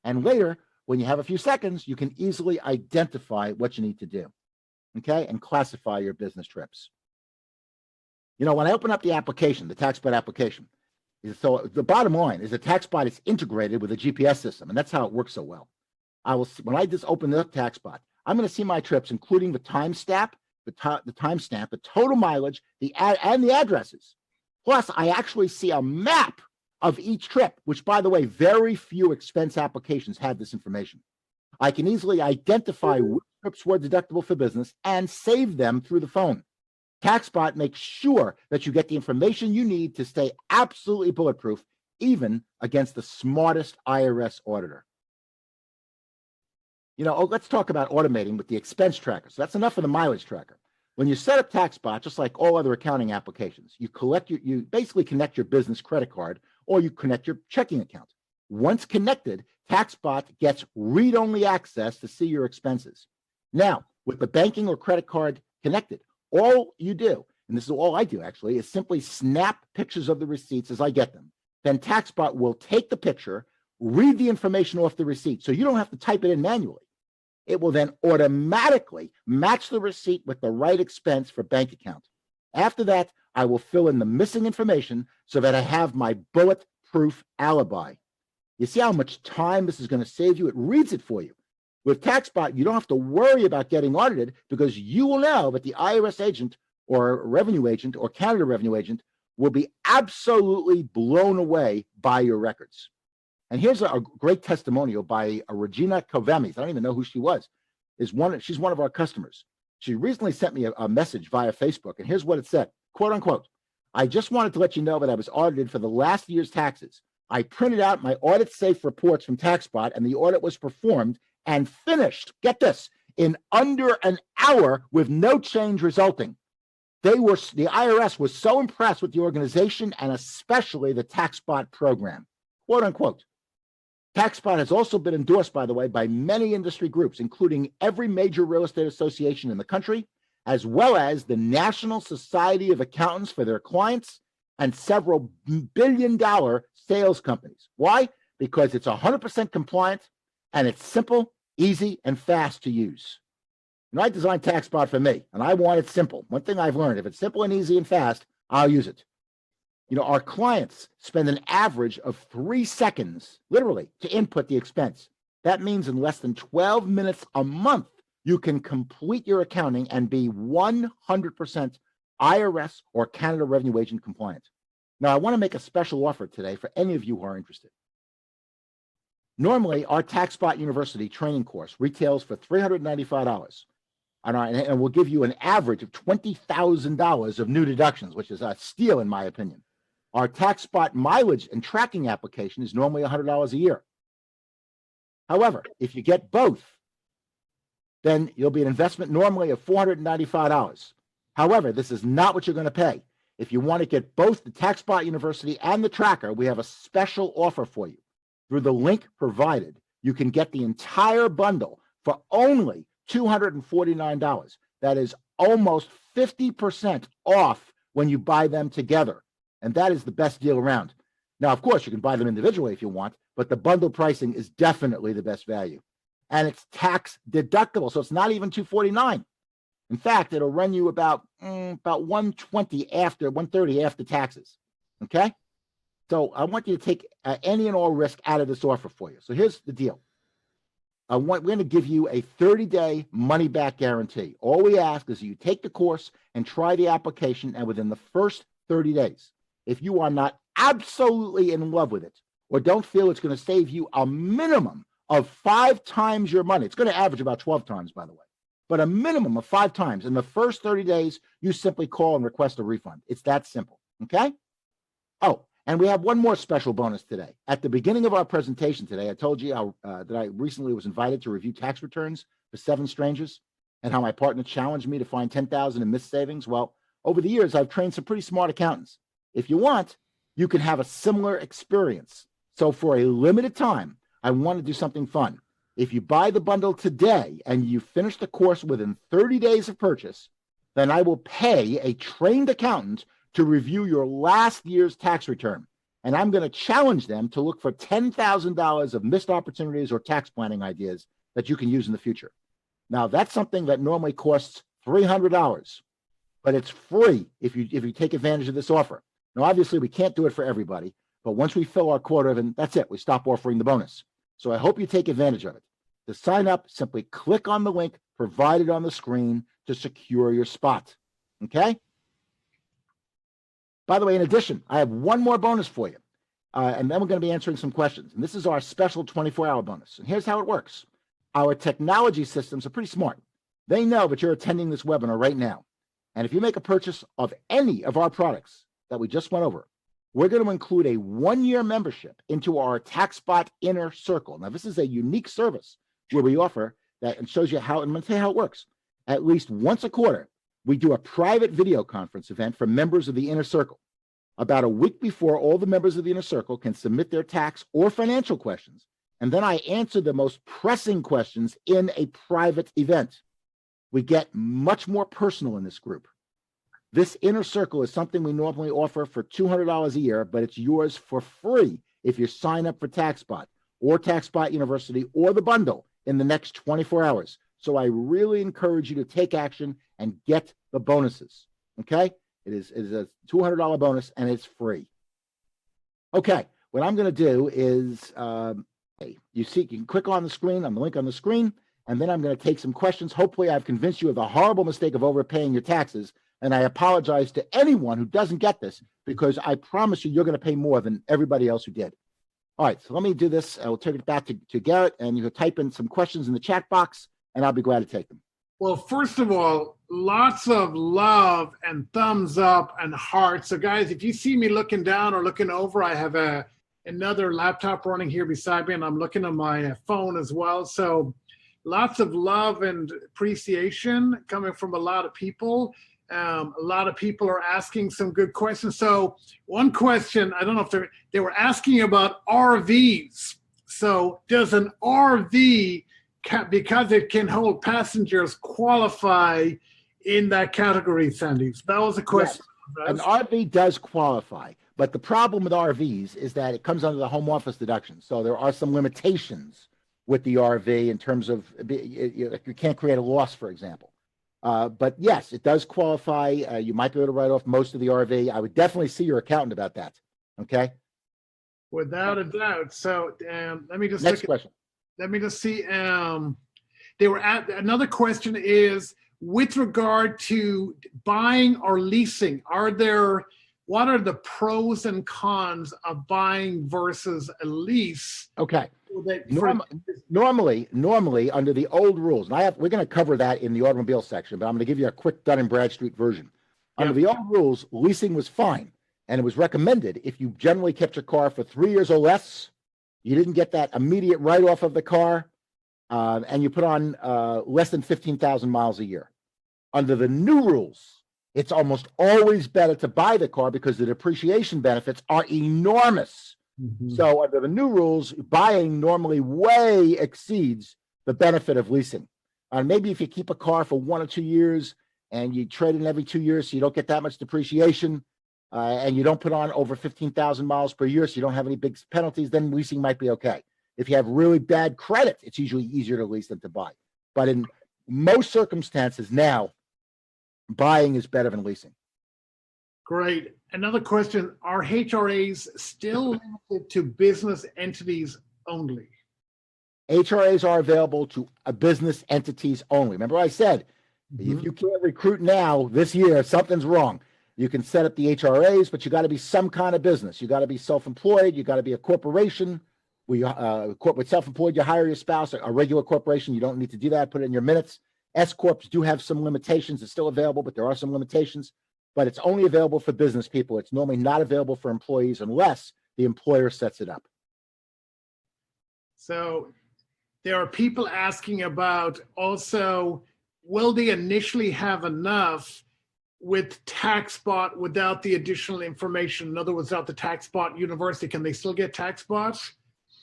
Speaker 2: And later, when you have a few seconds, you can easily identify what you need to do, okay, and classify your business trips. When I open up the application, the Taxbot application, so the bottom line is that Taxbot is integrated with a GPS system, and that's how it works so well. When I just open up Taxbot, I'm going to see my trips, including the timestamp, the total mileage, and the addresses. Plus, I actually see a map of each trip, which, by the way, very few expense applications have this information. I can easily identify which trips were deductible for business and save them through the phone. Taxbot makes sure that you get the information you need to stay absolutely bulletproof, even against the smartest IRS auditor. Let's talk about automating with the expense tracker. So that's enough of the mileage tracker. When you set up Taxbot, just like all other accounting applications, you basically connect your business credit card or you connect your checking account. Once connected, Taxbot gets read-only access to see your expenses. Now, with the banking or credit card connected, all you do, and this is all I do actually, is simply snap pictures of the receipts as I get them. Then Taxbot will take the picture, read the information off the receipt, so you don't have to type it in manually. It will then automatically match the receipt with the right expense for bank account. After that, I will fill in the missing information so that I have my bulletproof alibi. You see how much time this is going to save you? It reads it for you. With Taxbot, you don't have to worry about getting audited because you will know that the IRS agent or revenue agent or Canada Revenue Agent will be absolutely blown away by your records. And here's a great testimonial by Regina Covemis. I don't even know who she was. She's one of our customers. She recently sent me a message via Facebook, and here's what it said, quote unquote, I just wanted to let you know that I was audited for the last year's taxes. I printed out my audit safe reports from Taxbot, and the audit was performed and finished, get this, in under an hour with no change resulting. The IRS was so impressed with the organization and especially the Taxbot program, quote unquote. Taxbot has also been endorsed, by the way, by many industry groups, including every major real estate association in the country, as well as the National Society of Accountants for their clients and several billion-dollar sales companies. Why? Because it's 100% compliant and it's simple, easy, and fast to use. And I designed Taxbot for me, and I want it simple. One thing I've learned, if it's simple and easy and fast, I'll use it. Our clients spend an average of 3 seconds, literally, to input the expense. That means in less than 12 minutes a month, you can complete your accounting and be 100% IRS or Canada Revenue Agent compliant. Now, I want to make a special offer today for any of you who are interested. Normally, our Taxbot University training course retails for $395, and we'll give you an average of $20,000 of new deductions, which is a steal in my opinion. Our Taxbot mileage and tracking application is normally $100 a year. However, if you get both, then you'll be an investment normally of $495. However, this is not what you're going to pay. If you want to get both the Taxbot University and the tracker, we have a special offer for you. Through the link provided, you can get the entire bundle for only $249. That is almost 50% off when you buy them together. And that is the best deal around. Now, of course, you can buy them individually if you want, but the bundle pricing is definitely the best value. And it's tax deductible, so it's not even $249. In fact, it'll run you about $130 after taxes. Okay? So I want you to take any and all risk out of this offer for you. So here's the deal. We're going to give you a 30-day money-back guarantee. All we ask is you take the course and try the application, and within the first 30 days, if you are not absolutely in love with it or don't feel it's going to save you a minimum of 5 times your money, it's going to average about 12 times, by the way, but a minimum of 5 times in the first 30 days, you simply call and request a refund. It's that simple, okay? Oh, and we have one more special bonus today. At the beginning of our presentation today, I told you that I recently was invited to review tax returns for 7 strangers and how my partner challenged me to find $10,000 in missed savings. Well, over the years, I've trained some pretty smart accountants. If you want, you can have a similar experience. So for a limited time, I want to do something fun. If you buy the bundle today and you finish the course within 30 days of purchase, then I will pay a trained accountant to review your last year's tax return. And I'm going to challenge them to look for $10,000 of missed opportunities or tax planning ideas that you can use in the future. Now, that's something that normally costs $300, but it's free if you take advantage of this offer. Now, obviously, we can't do it for everybody, but once we fill our quota, then that's it. We stop offering the bonus. So I hope you take advantage of it. To sign up, simply click on the link provided on the screen to secure your spot. Okay? By the way, in addition, I have one more bonus for you, and then we're going to be answering some questions. And this is our special 24-hour bonus. And here's how it works. Our technology systems are pretty smart. They know that you're attending this webinar right now. And if you make a purchase of any of our products that we just went over, we're going to include a 1-year membership into our Taxbot Inner Circle. Now, this is a unique service where we offer that and shows you how, and I'm going to tell you how it works. At least once a quarter, we do a private video conference event for members of the Inner Circle. About a week before, all the members of the Inner Circle can submit their tax or financial questions, and then I answer the most pressing questions in a private event. We get much more personal in this group. This Inner Circle is something we normally offer for $200 a year, but it's yours for free if you sign up for Taxbot or Taxbot University or the bundle in the next 24 hours. So I really encourage you to take action and get the bonuses, okay? It is a $200 bonus, and it's free. Okay, what I'm going to do is, you can click on the link on the screen, and then I'm going to take some questions. Hopefully, I've convinced you of the horrible mistake of overpaying your taxes, and I apologize to anyone who doesn't get this, because I promise you're going to pay more than everybody else who did. All right, so let me do this. I will take it back to Garrett, and you can type in some questions in the chat box, and I'll be glad to take them.
Speaker 1: Well, first of all, lots of love and thumbs up and hearts. So guys, if you see me looking down or looking over, I have another laptop running here beside me, and I'm looking at my phone as well. So lots of love and appreciation coming from a lot of people. A lot of people are asking some good questions. So one question, I don't know if they were asking about RVs. So does an RV, because it can hold passengers, qualify in that category, Sandy? That was a question.
Speaker 2: Yes, an RV does qualify, but the problem with RVs is that it comes under the home office deduction. So there are some limitations with the RV in terms of you can't create a loss, for example. But yes, it does qualify. You might be able to write off most of the RV. I would definitely see your accountant about that. Okay.
Speaker 1: Without a doubt. So let me just
Speaker 2: next question.
Speaker 1: Let me just see. They were at another question is with regard to buying or leasing. What are the pros and cons of buying versus a lease?
Speaker 2: Okay. Normally, under the old rules, and we're going to cover that in the automobile section, but I'm going to give you a quick Dun & Bradstreet version. Under the old rules, leasing was fine, and it was recommended if you generally kept your car for 3 years or less, you didn't get that immediate write-off of the car, and you put on less than 15,000 miles a year. Under the new rules, it's almost always better to buy the car because the depreciation benefits are enormous. Mm-hmm. So under the new rules, buying normally way exceeds the benefit of leasing. Maybe if you keep a car for 1 or 2 years and you trade in every 2 years so you don't get that much depreciation, and you don't put on over 15,000 miles per year so you don't have any big penalties, then leasing might be okay. If you have really bad credit, it's usually easier to lease than to buy. But in most circumstances now, buying is better than leasing.
Speaker 1: Great. Another question, are HRAs still limited to business entities only?
Speaker 2: HRAs are available to business entities only. Remember I said, if you can't recruit now this year, something's wrong. You can set up the HRAs, but you got to be some kind of business. You got to be self-employed. You got to be a corporation. With self-employed, you hire your spouse. A regular corporation, you don't need to do that. Put it in your minutes. S-corps do have some limitations. It's still available, but there are some limitations. But it's only available for business people. It's normally not available for employees unless the employer sets it up.
Speaker 1: So there are people asking about also, will they initially have enough with Taxbot without the additional information? In other words, without the Taxbot University, can they still get Taxbots?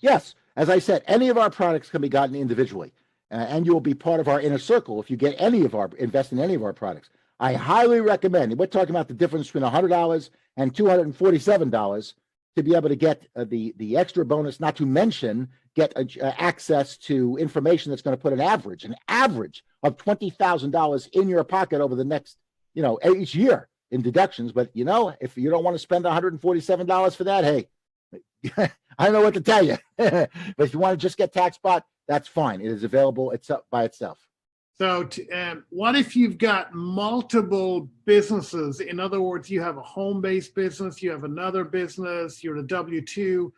Speaker 2: Yes. As I said, any of our products can be gotten individually. And you will be part of our inner circle if you get invest in any of our products. I highly recommend, we're talking about the difference between $100 and $247 to be able to get the extra bonus, not to mention get access to information that's going to put an average of $20,000 in your pocket over the next, each year in deductions. But, if you don't want to spend $147 for that, hey, I don't know what to tell you. But if you want to just get Taxbot, that's fine. It is available by itself.
Speaker 1: So what if you've got multiple businesses? In other words, you have a home-based business, you have another business, you're a W-2.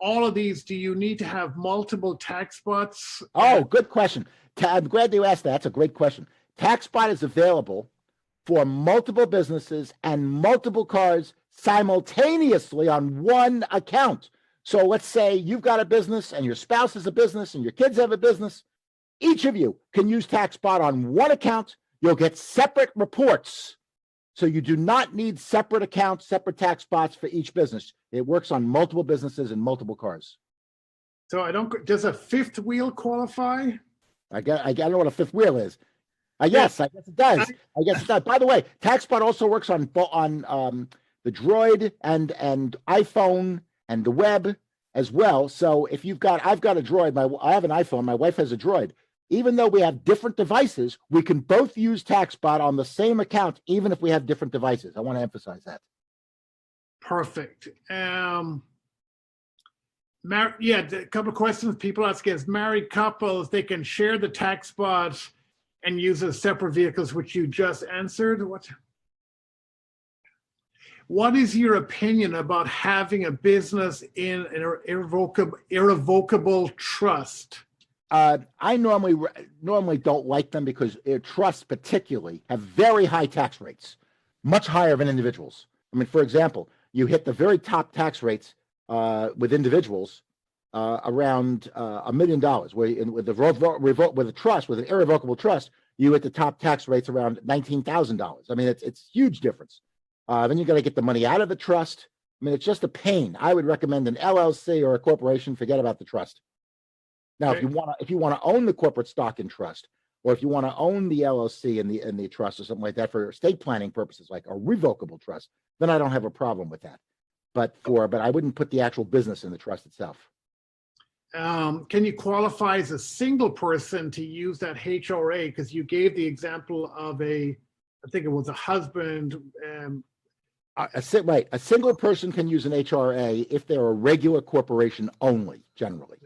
Speaker 1: All of these, do you need to have multiple Taxbots?
Speaker 2: Oh, good question. I'm glad you asked that. That's a great question. Taxbot is available for multiple businesses and multiple cars simultaneously on one account. So let's say you've got a business and your spouse has a business and your kids have a business. Each of you can use Taxbot on one account. You'll get separate reports. So you do not need separate accounts, separate Taxbots for each business. It works on multiple businesses and multiple cars.
Speaker 1: So does a fifth wheel qualify?
Speaker 2: I don't know what a fifth wheel is. Yes, I guess it does. By the way, Taxbot also works on the Droid and iPhone and the web as well. So if I've got a Droid, I have an iPhone, my wife has a Droid. Even though we have different devices, we can both use Taxbot on the same account, even if we have different devices. I want to emphasize that.
Speaker 1: Perfect. A couple of questions people ask is married couples, they can share the Taxbot and use as separate vehicles, which you just answered. What is your opinion about having a business in an irrevocable trust?
Speaker 2: I normally don't like them because trusts particularly have very high tax rates, much higher than individuals. I mean, for example, you hit the very top tax rates with individuals around $1 million, where with a trust, with an irrevocable trust, you hit the top tax rates around $19,000. I mean, it's huge difference. Then you got to get the money out of the trust. I mean, it's just a pain. I would recommend an LLC or a corporation. Forget about the trust. Now,
Speaker 1: Okay.
Speaker 2: if you want to own the corporate stock in trust, or if you want to own the LLC in the trust or something like that for estate planning purposes, like a revocable trust, then I don't have a problem with that. But I wouldn't put the actual business in the trust itself.
Speaker 1: Can you qualify as a single person to use that HRA? Because you gave the example of I think it was a husband.
Speaker 2: A single person can use an HRA if they're a regular corporation only, generally.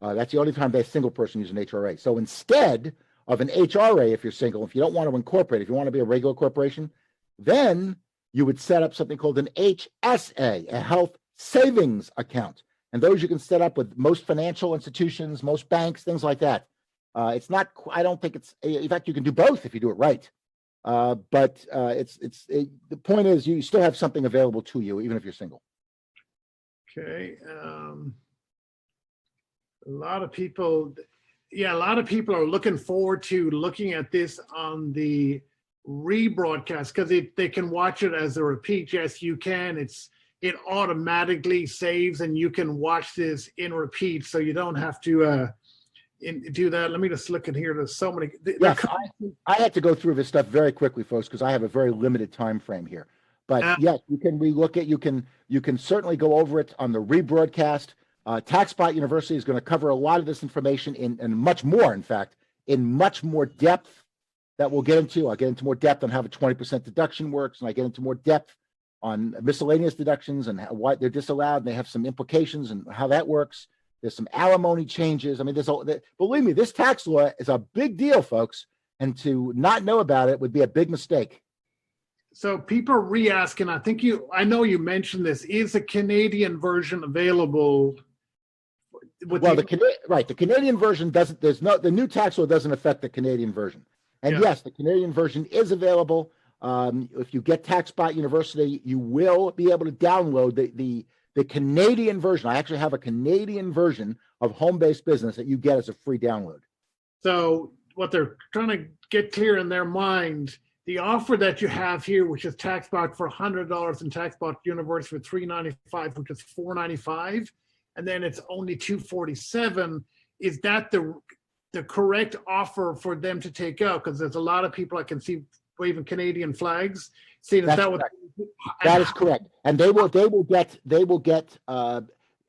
Speaker 2: That's the only time a single person uses an HRA. So instead of an HRA, if you're single, if you don't want to incorporate, if you want to be a regular corporation, then you would set up something called an HSA, a health savings account. And those you can set up with most financial institutions, most banks, things like that. It's not, I don't think it's, in fact, you can do both if you do it right. But the point is you still have something available to you, even if you're single.
Speaker 1: Okay. A lot of people are looking forward to looking at this on the rebroadcast because they can watch it as a repeat. Yes, you can. It automatically saves and you can watch this in repeat, so you don't have to do that. Let me just look at here. There's so many.
Speaker 2: Yes, I had to go through this stuff very quickly, folks, because I have a very limited time frame here. But yes, you can relook it. You can certainly go over it on the rebroadcast. Taxbot University is going to cover a lot of this information and much more, in fact, in much more depth that we'll get into. I'll get into more depth on how the 20% deduction works, and I get into more depth on miscellaneous deductions and why they're disallowed, and they have some implications and how that works. There's some alimony changes. I mean, believe me, this tax law is a big deal, folks, and to not know about it would be a big mistake.
Speaker 1: So people are re-asking, I know you mentioned this, is the Canadian version available?
Speaker 2: The Canadian version doesn't, the new tax law doesn't affect the Canadian version. And yes, the Canadian version is available. If you get Taxbot University, you will be able to download the Canadian version. I actually have a Canadian version of home-based business that you get as a free download.
Speaker 1: So what they're trying to get clear in their mind, the offer that you have here, which is Taxbot for $100 and Taxbot University for $395, which is $495, and then it's only $247. Is that the correct offer for them to take out? Because there's a lot of people I can see waving Canadian flags.
Speaker 2: That is correct. And they will get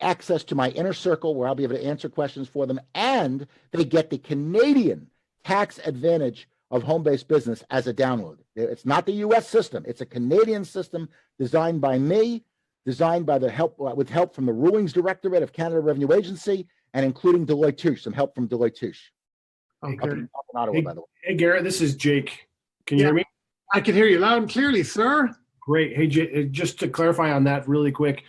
Speaker 2: access to my inner circle where I'll be able to answer questions for them, and they get the Canadian tax advantage of home-based business as a download. It's not the U.S. system. It's a Canadian system designed by me, designed by with help from the Rulings Directorate of Canada Revenue Agency, and including Deloitte Touche, some help from Deloitte Touche.
Speaker 1: Okay.
Speaker 2: Up in Ottawa, by the way.
Speaker 3: Hey, Garrett, this is Jake. Can you hear me?
Speaker 1: I can hear you loud and clearly, sir. Great.
Speaker 3: Hey, Jake, just to clarify on that really quick.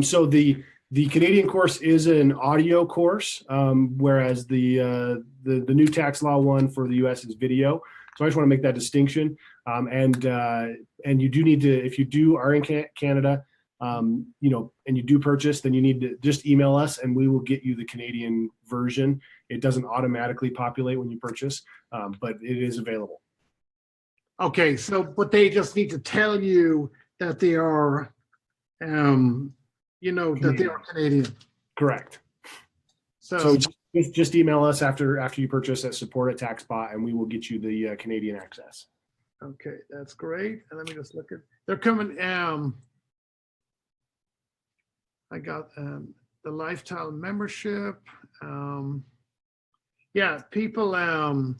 Speaker 3: So the Canadian course is an audio course, whereas the new tax law one for the U.S. is video. So I just want to make that distinction. And you do need to, if you are in Canada, and you do purchase, then you need to just email us and we will get you the Canadian version. It doesn't automatically populate when you purchase, but it is available.
Speaker 1: Okay, but they just need to tell you that they are, that they are Canadian.
Speaker 3: Correct. So just email us after you purchase at support@Taxbot, and we will get you the Canadian access.
Speaker 1: Okay, that's great. And let me just look at. They're coming. I got the lifetime membership. People.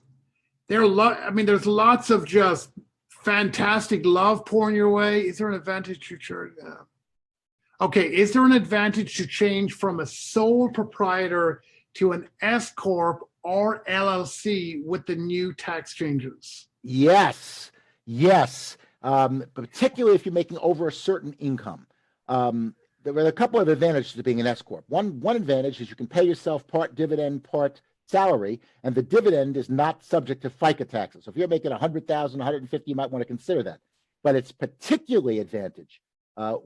Speaker 1: There's lots of just fantastic love pouring your way. Is there an advantage to charge? Is there an advantage to change from a sole proprietor to an S corp or LLC with the new tax changes?
Speaker 2: Yes. Particularly if you're making over a certain income. There are a couple of advantages to being an S corp. One advantage is you can pay yourself part dividend, part salary, and the dividend is not subject to FICA taxes. So if you're making 100,000, 150, you might want to consider that. But it's particularly advantage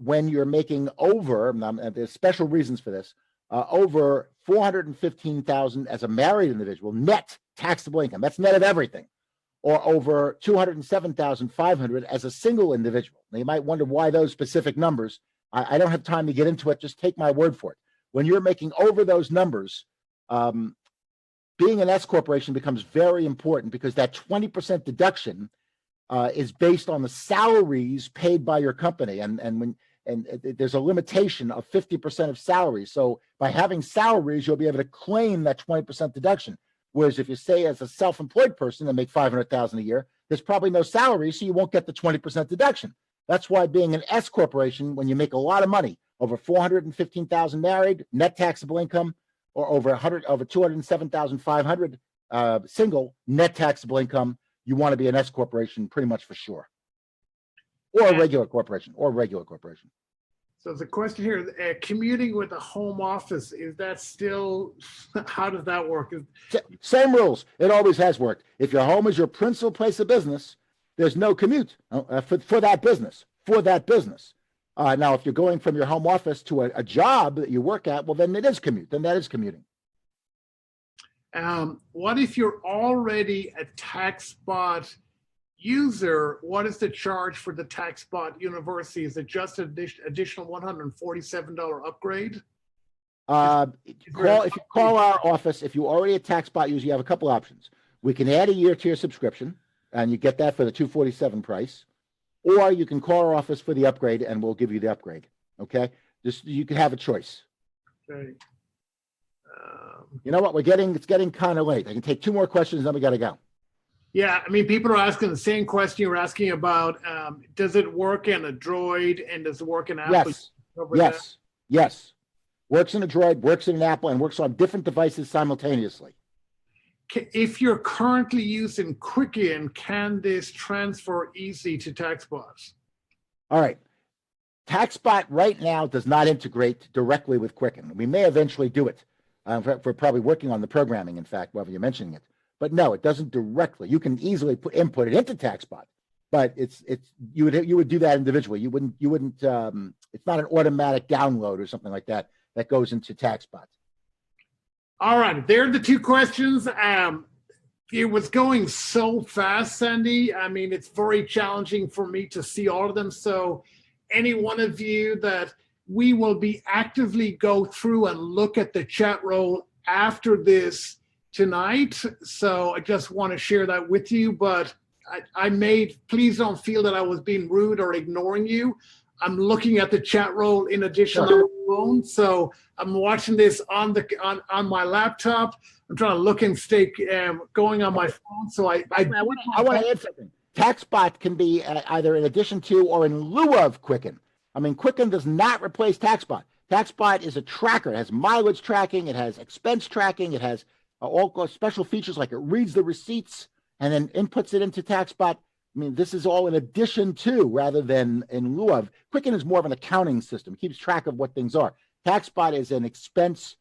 Speaker 2: when you're making over, and there's special reasons for this, over 415,000 as a married individual, net taxable income. That's net of everything. Or over 207,500 as a single individual. Now you might wonder why those specific numbers. I don't have time to get into it. Just take my word for it. When you're making over those numbers, being an S corporation becomes very important because that 20% deduction is based on the salaries paid by your company, and there's a limitation of 50% of salaries. So by having salaries, you'll be able to claim that 20% deduction. Whereas if you say as a self-employed person and make $500,000 a year, there's probably no salary, so you won't get the 20% deduction. That's why being an S corporation, when you make a lot of money, over 415,000 married, net taxable income, or over 207,500 single, net taxable income, you want to be an S corporation pretty much for sure, or a regular corporation,
Speaker 1: So there's a question here, commuting with a home office, is that still, how does that work?
Speaker 2: Same rules. It always has worked. If your home is your principal place of business, there's no commute for that business, now, if you're going from your home office to a job that you work at, well, then it is commute. Then that is commuting.
Speaker 1: What if you're already a Taxbot user? What is the charge for the Taxbot University? Is it just an additional $147 upgrade?
Speaker 2: If you call our office, if you're already a Taxbot user, you have a couple options. We can add a year to your subscription, and you get that for the $247 price. Or you can call our office for the upgrade, and we'll give you the upgrade. Okay, you can have a choice.
Speaker 1: Okay.
Speaker 2: You know what? It's getting kind of late. I can take two more questions, then we got to go.
Speaker 1: Yeah, I mean, people are asking the same question you were asking about. Does it work in a Droid, and does it work in Apple?
Speaker 2: Yes. Works in a Droid, works in an Apple, and works on different devices simultaneously.
Speaker 1: If you're currently using Quicken, can this transfer easy to Taxbot?
Speaker 2: All right. Taxbot right now does not integrate directly with Quicken. We may eventually do it. We're probably working on the programming, in fact, while you're mentioning it. But no, it doesn't directly. You can easily input it into Taxbot, but you would do that individually. You wouldn't. It's not an automatic download or something like that goes into Taxbot.
Speaker 1: All right, there are the two questions. It was going so fast, Sandy. I mean, it's very challenging for me to see all of them. So any one of you that we will be actively go through and look at the chat roll after this tonight. So I just want to share that with you, but please don't feel that I was being rude or ignoring you. I'm looking at the chat roll in addition on the phone. So I'm watching this on my laptop. I'm trying to look and stay going on my phone. So I want
Speaker 2: to add something. Taxbot can be either in addition to or in lieu of Quicken. I mean, Quicken does not replace Taxbot. Taxbot is a tracker. It has mileage tracking. It has expense tracking. It has all special features like it reads the receipts and then inputs it into Taxbot. I mean, this is all in addition to rather than in lieu of. Quicken is more of an accounting system. It keeps track of what things are. Taxbot is an expense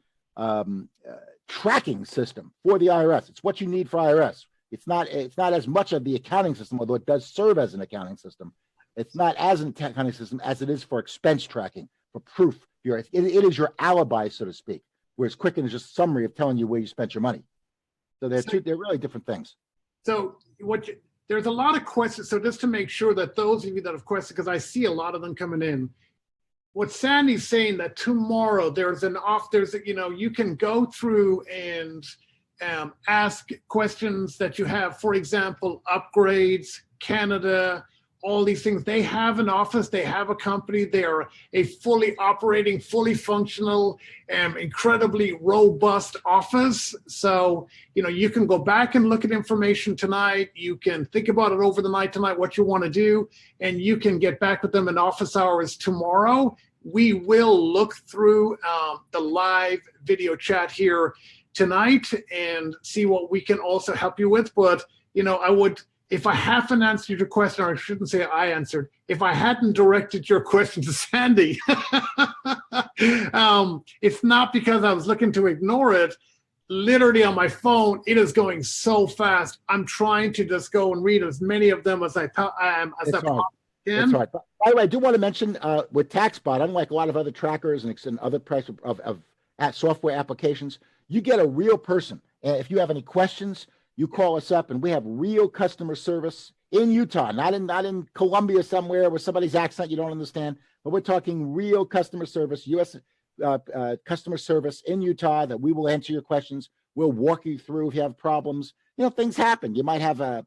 Speaker 2: tracking system for the IRS. It's what you need for IRS. It's not as much of the accounting system, although it does serve as an accounting system. It's not as an accounting system as it is for expense tracking, for proof. It is your alibi, so to speak, whereas Quicken is just a summary of telling you where you spent your money. So they're really different things.
Speaker 1: So there's a lot of questions. So just to make sure that those of you that have questions, because I see a lot of them coming in, what Sandy's saying that tomorrow you can go through and ask questions that you have, for example, upgrades, Canada, all these things. They have an office, they have a company, they are a fully operating, fully functional, incredibly robust office. So, you can go back and look at information tonight. You can think about it over the night tonight, what you want to do, and you can get back with them in office hours tomorrow. We will look through the live video chat here tonight and see what we can also help you with. But, if I haven't answered your question, or I shouldn't say I answered, if I hadn't directed your question to Sandy, it's not because I was looking to ignore it. literally on my phone, it is going so fast. I'm trying to just go and read as many of them as I can.
Speaker 2: That's right. By the way, I do want to mention with Taxbot, unlike a lot of other trackers and other price of software applications, you get a real person. And if you have any questions, you call us up, and we have real customer service in Utah, not in Colombia somewhere with somebody's accent you don't understand. But we're talking real customer service, U.S. Customer service in Utah, that we will answer your questions. We'll walk you through if you have problems. Things happen. You might have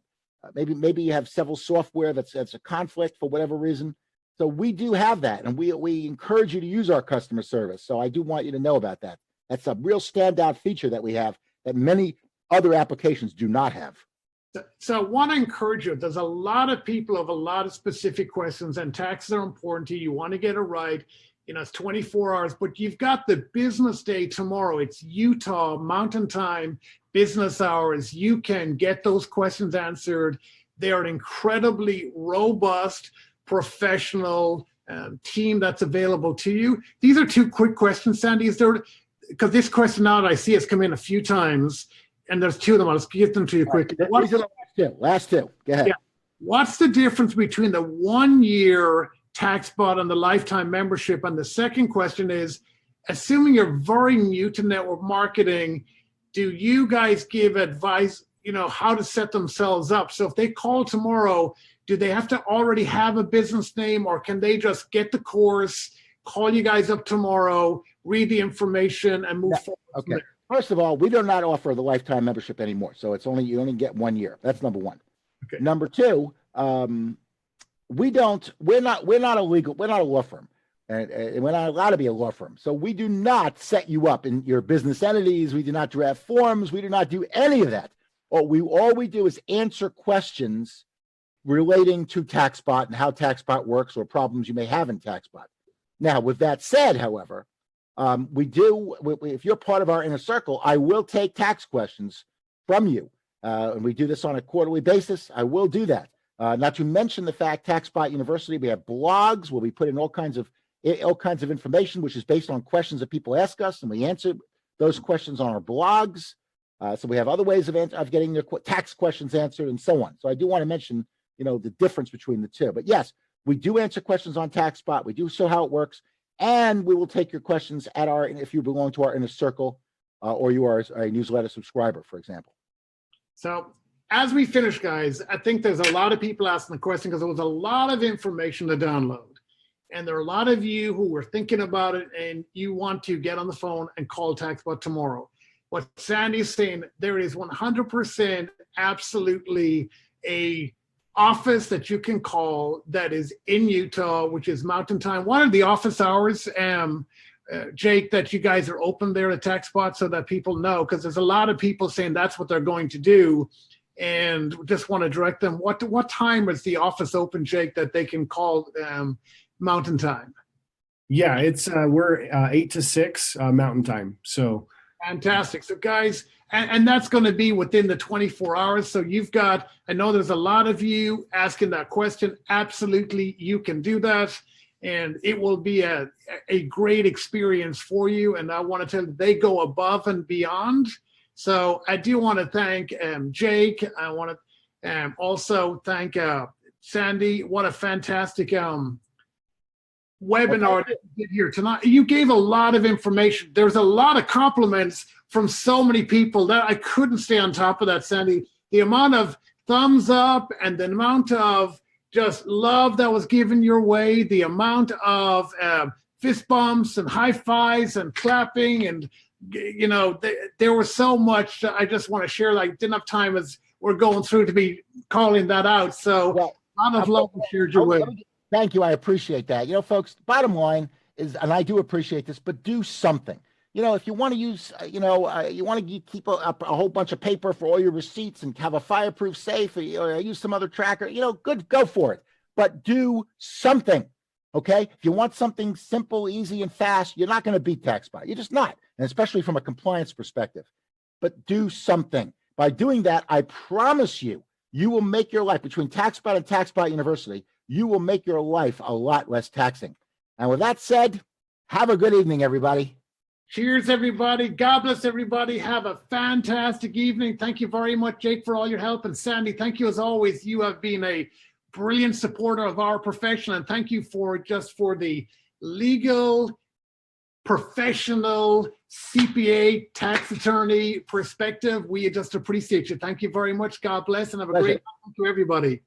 Speaker 2: maybe you have several software that's a conflict for whatever reason. So we do have that, and we encourage you to use our customer service. So I do want you to know about that. That's a real standout feature that we have that many other applications do not have.
Speaker 1: So I want to encourage you. There's a lot of people who have a lot of specific questions, and taxes are important to you. You want to get it right. It's 24 hours, but you've got the business day tomorrow. It's Utah Mountain Time, business hours. You can get those questions answered. They are an incredibly robust, professional team that's available to you. These are two quick questions, Sandy. Is there, because this question now that I see has come in a few times, and there's two of them. I'll just give them to you quickly.
Speaker 2: These are the last two. Go ahead.
Speaker 1: Yeah. What's the difference between the 1 year Taxbot and the lifetime membership? And the second question is, assuming you're very new to network marketing, do you guys give advice, how to set themselves up? So if they call tomorrow, do they have to already have a business name, or can they just get the course, call you guys up tomorrow, read the information, and move forward?
Speaker 2: Okay. First of all, we do not offer the lifetime membership anymore. So you only get 1 year. That's number one.
Speaker 1: Okay.
Speaker 2: Number two, we're not a law firm, and we're not allowed to be a law firm. So we do not set you up in your business entities. We do not draft forms. We do not do any of that. All we do is answer questions relating to Taxbot and how Taxbot works, or problems you may have in Taxbot. Now, with that said, however, if you're part of our inner circle, I will take tax questions from you. And we do this on a quarterly basis. I will do that. Not to mention the fact, Taxbot University, we have blogs where we put in all kinds of information, which is based on questions that people ask us, and we answer those questions on our blogs. So we have other ways of getting their tax questions answered, and so on. So I do want to mention, the difference between the two. But yes, we do answer questions on Taxbot. We do show how it works, and we will take your questions if you belong to our inner circle, or you are a newsletter subscriber, for example.
Speaker 1: So as we finish, guys, I think there's a lot of people asking the question because there was a lot of information to download. And there are a lot of you who were thinking about it, and you want to get on the phone and call Taxbot tomorrow. What Sandy's saying, there is 100% absolutely a office that you can call that is in Utah, which is Mountain Time. What are the office hours, Jake, that you guys are open there at Taxbot, so that people know? Because there's a lot of people saying that's what they're going to do, and just want to direct them. What time is the office open, Jake, that they can call Mountain Time?
Speaker 3: Yeah, it's we're 8 to 6 Mountain Time. So
Speaker 1: fantastic. So guys, and that's going to be within the 24 hours. So you've got, I know there's a lot of you asking that question. Absolutely, you can do that. And it will be a great experience for you. And I want to tell you, they go above and beyond. So I do want to thank Jake. I want to also thank Sandy. What a fantastic webinar that you did here tonight. You gave a lot of information. There's a lot of compliments from so many people that I couldn't stay on top of that, Sandy. The amount of thumbs up and the amount of just love that was given your way, the amount of fist bumps and high fives and clapping, and there was so much I just want to share. Like, didn't have time as we're going through to be calling that out. So a lot of love shared your way.
Speaker 2: Thank you. I appreciate that. Folks, bottom line is, and I do appreciate this, but do something. If you want to use, you want to keep a whole bunch of paper for all your receipts and have a fireproof safe, or use some other tracker, good, go for it. But do something, okay? If you want something simple, easy, and fast, you're not going to beat Taxbot. You're just not, and especially from a compliance perspective. But do something. By doing that, I promise you, you will make your life, between Taxbot and Taxbot University, you will make your life a lot less taxing. And with that said, have a good evening, everybody.
Speaker 1: Cheers, everybody. God bless everybody. Have a fantastic evening. Thank you very much, Jake, for all your help. And Sandy, thank you as always. You have been a brilliant supporter of our profession. And thank you for the legal, professional, CPA, tax attorney perspective. We just appreciate you. Thank you very much. God bless and have a great night to everybody.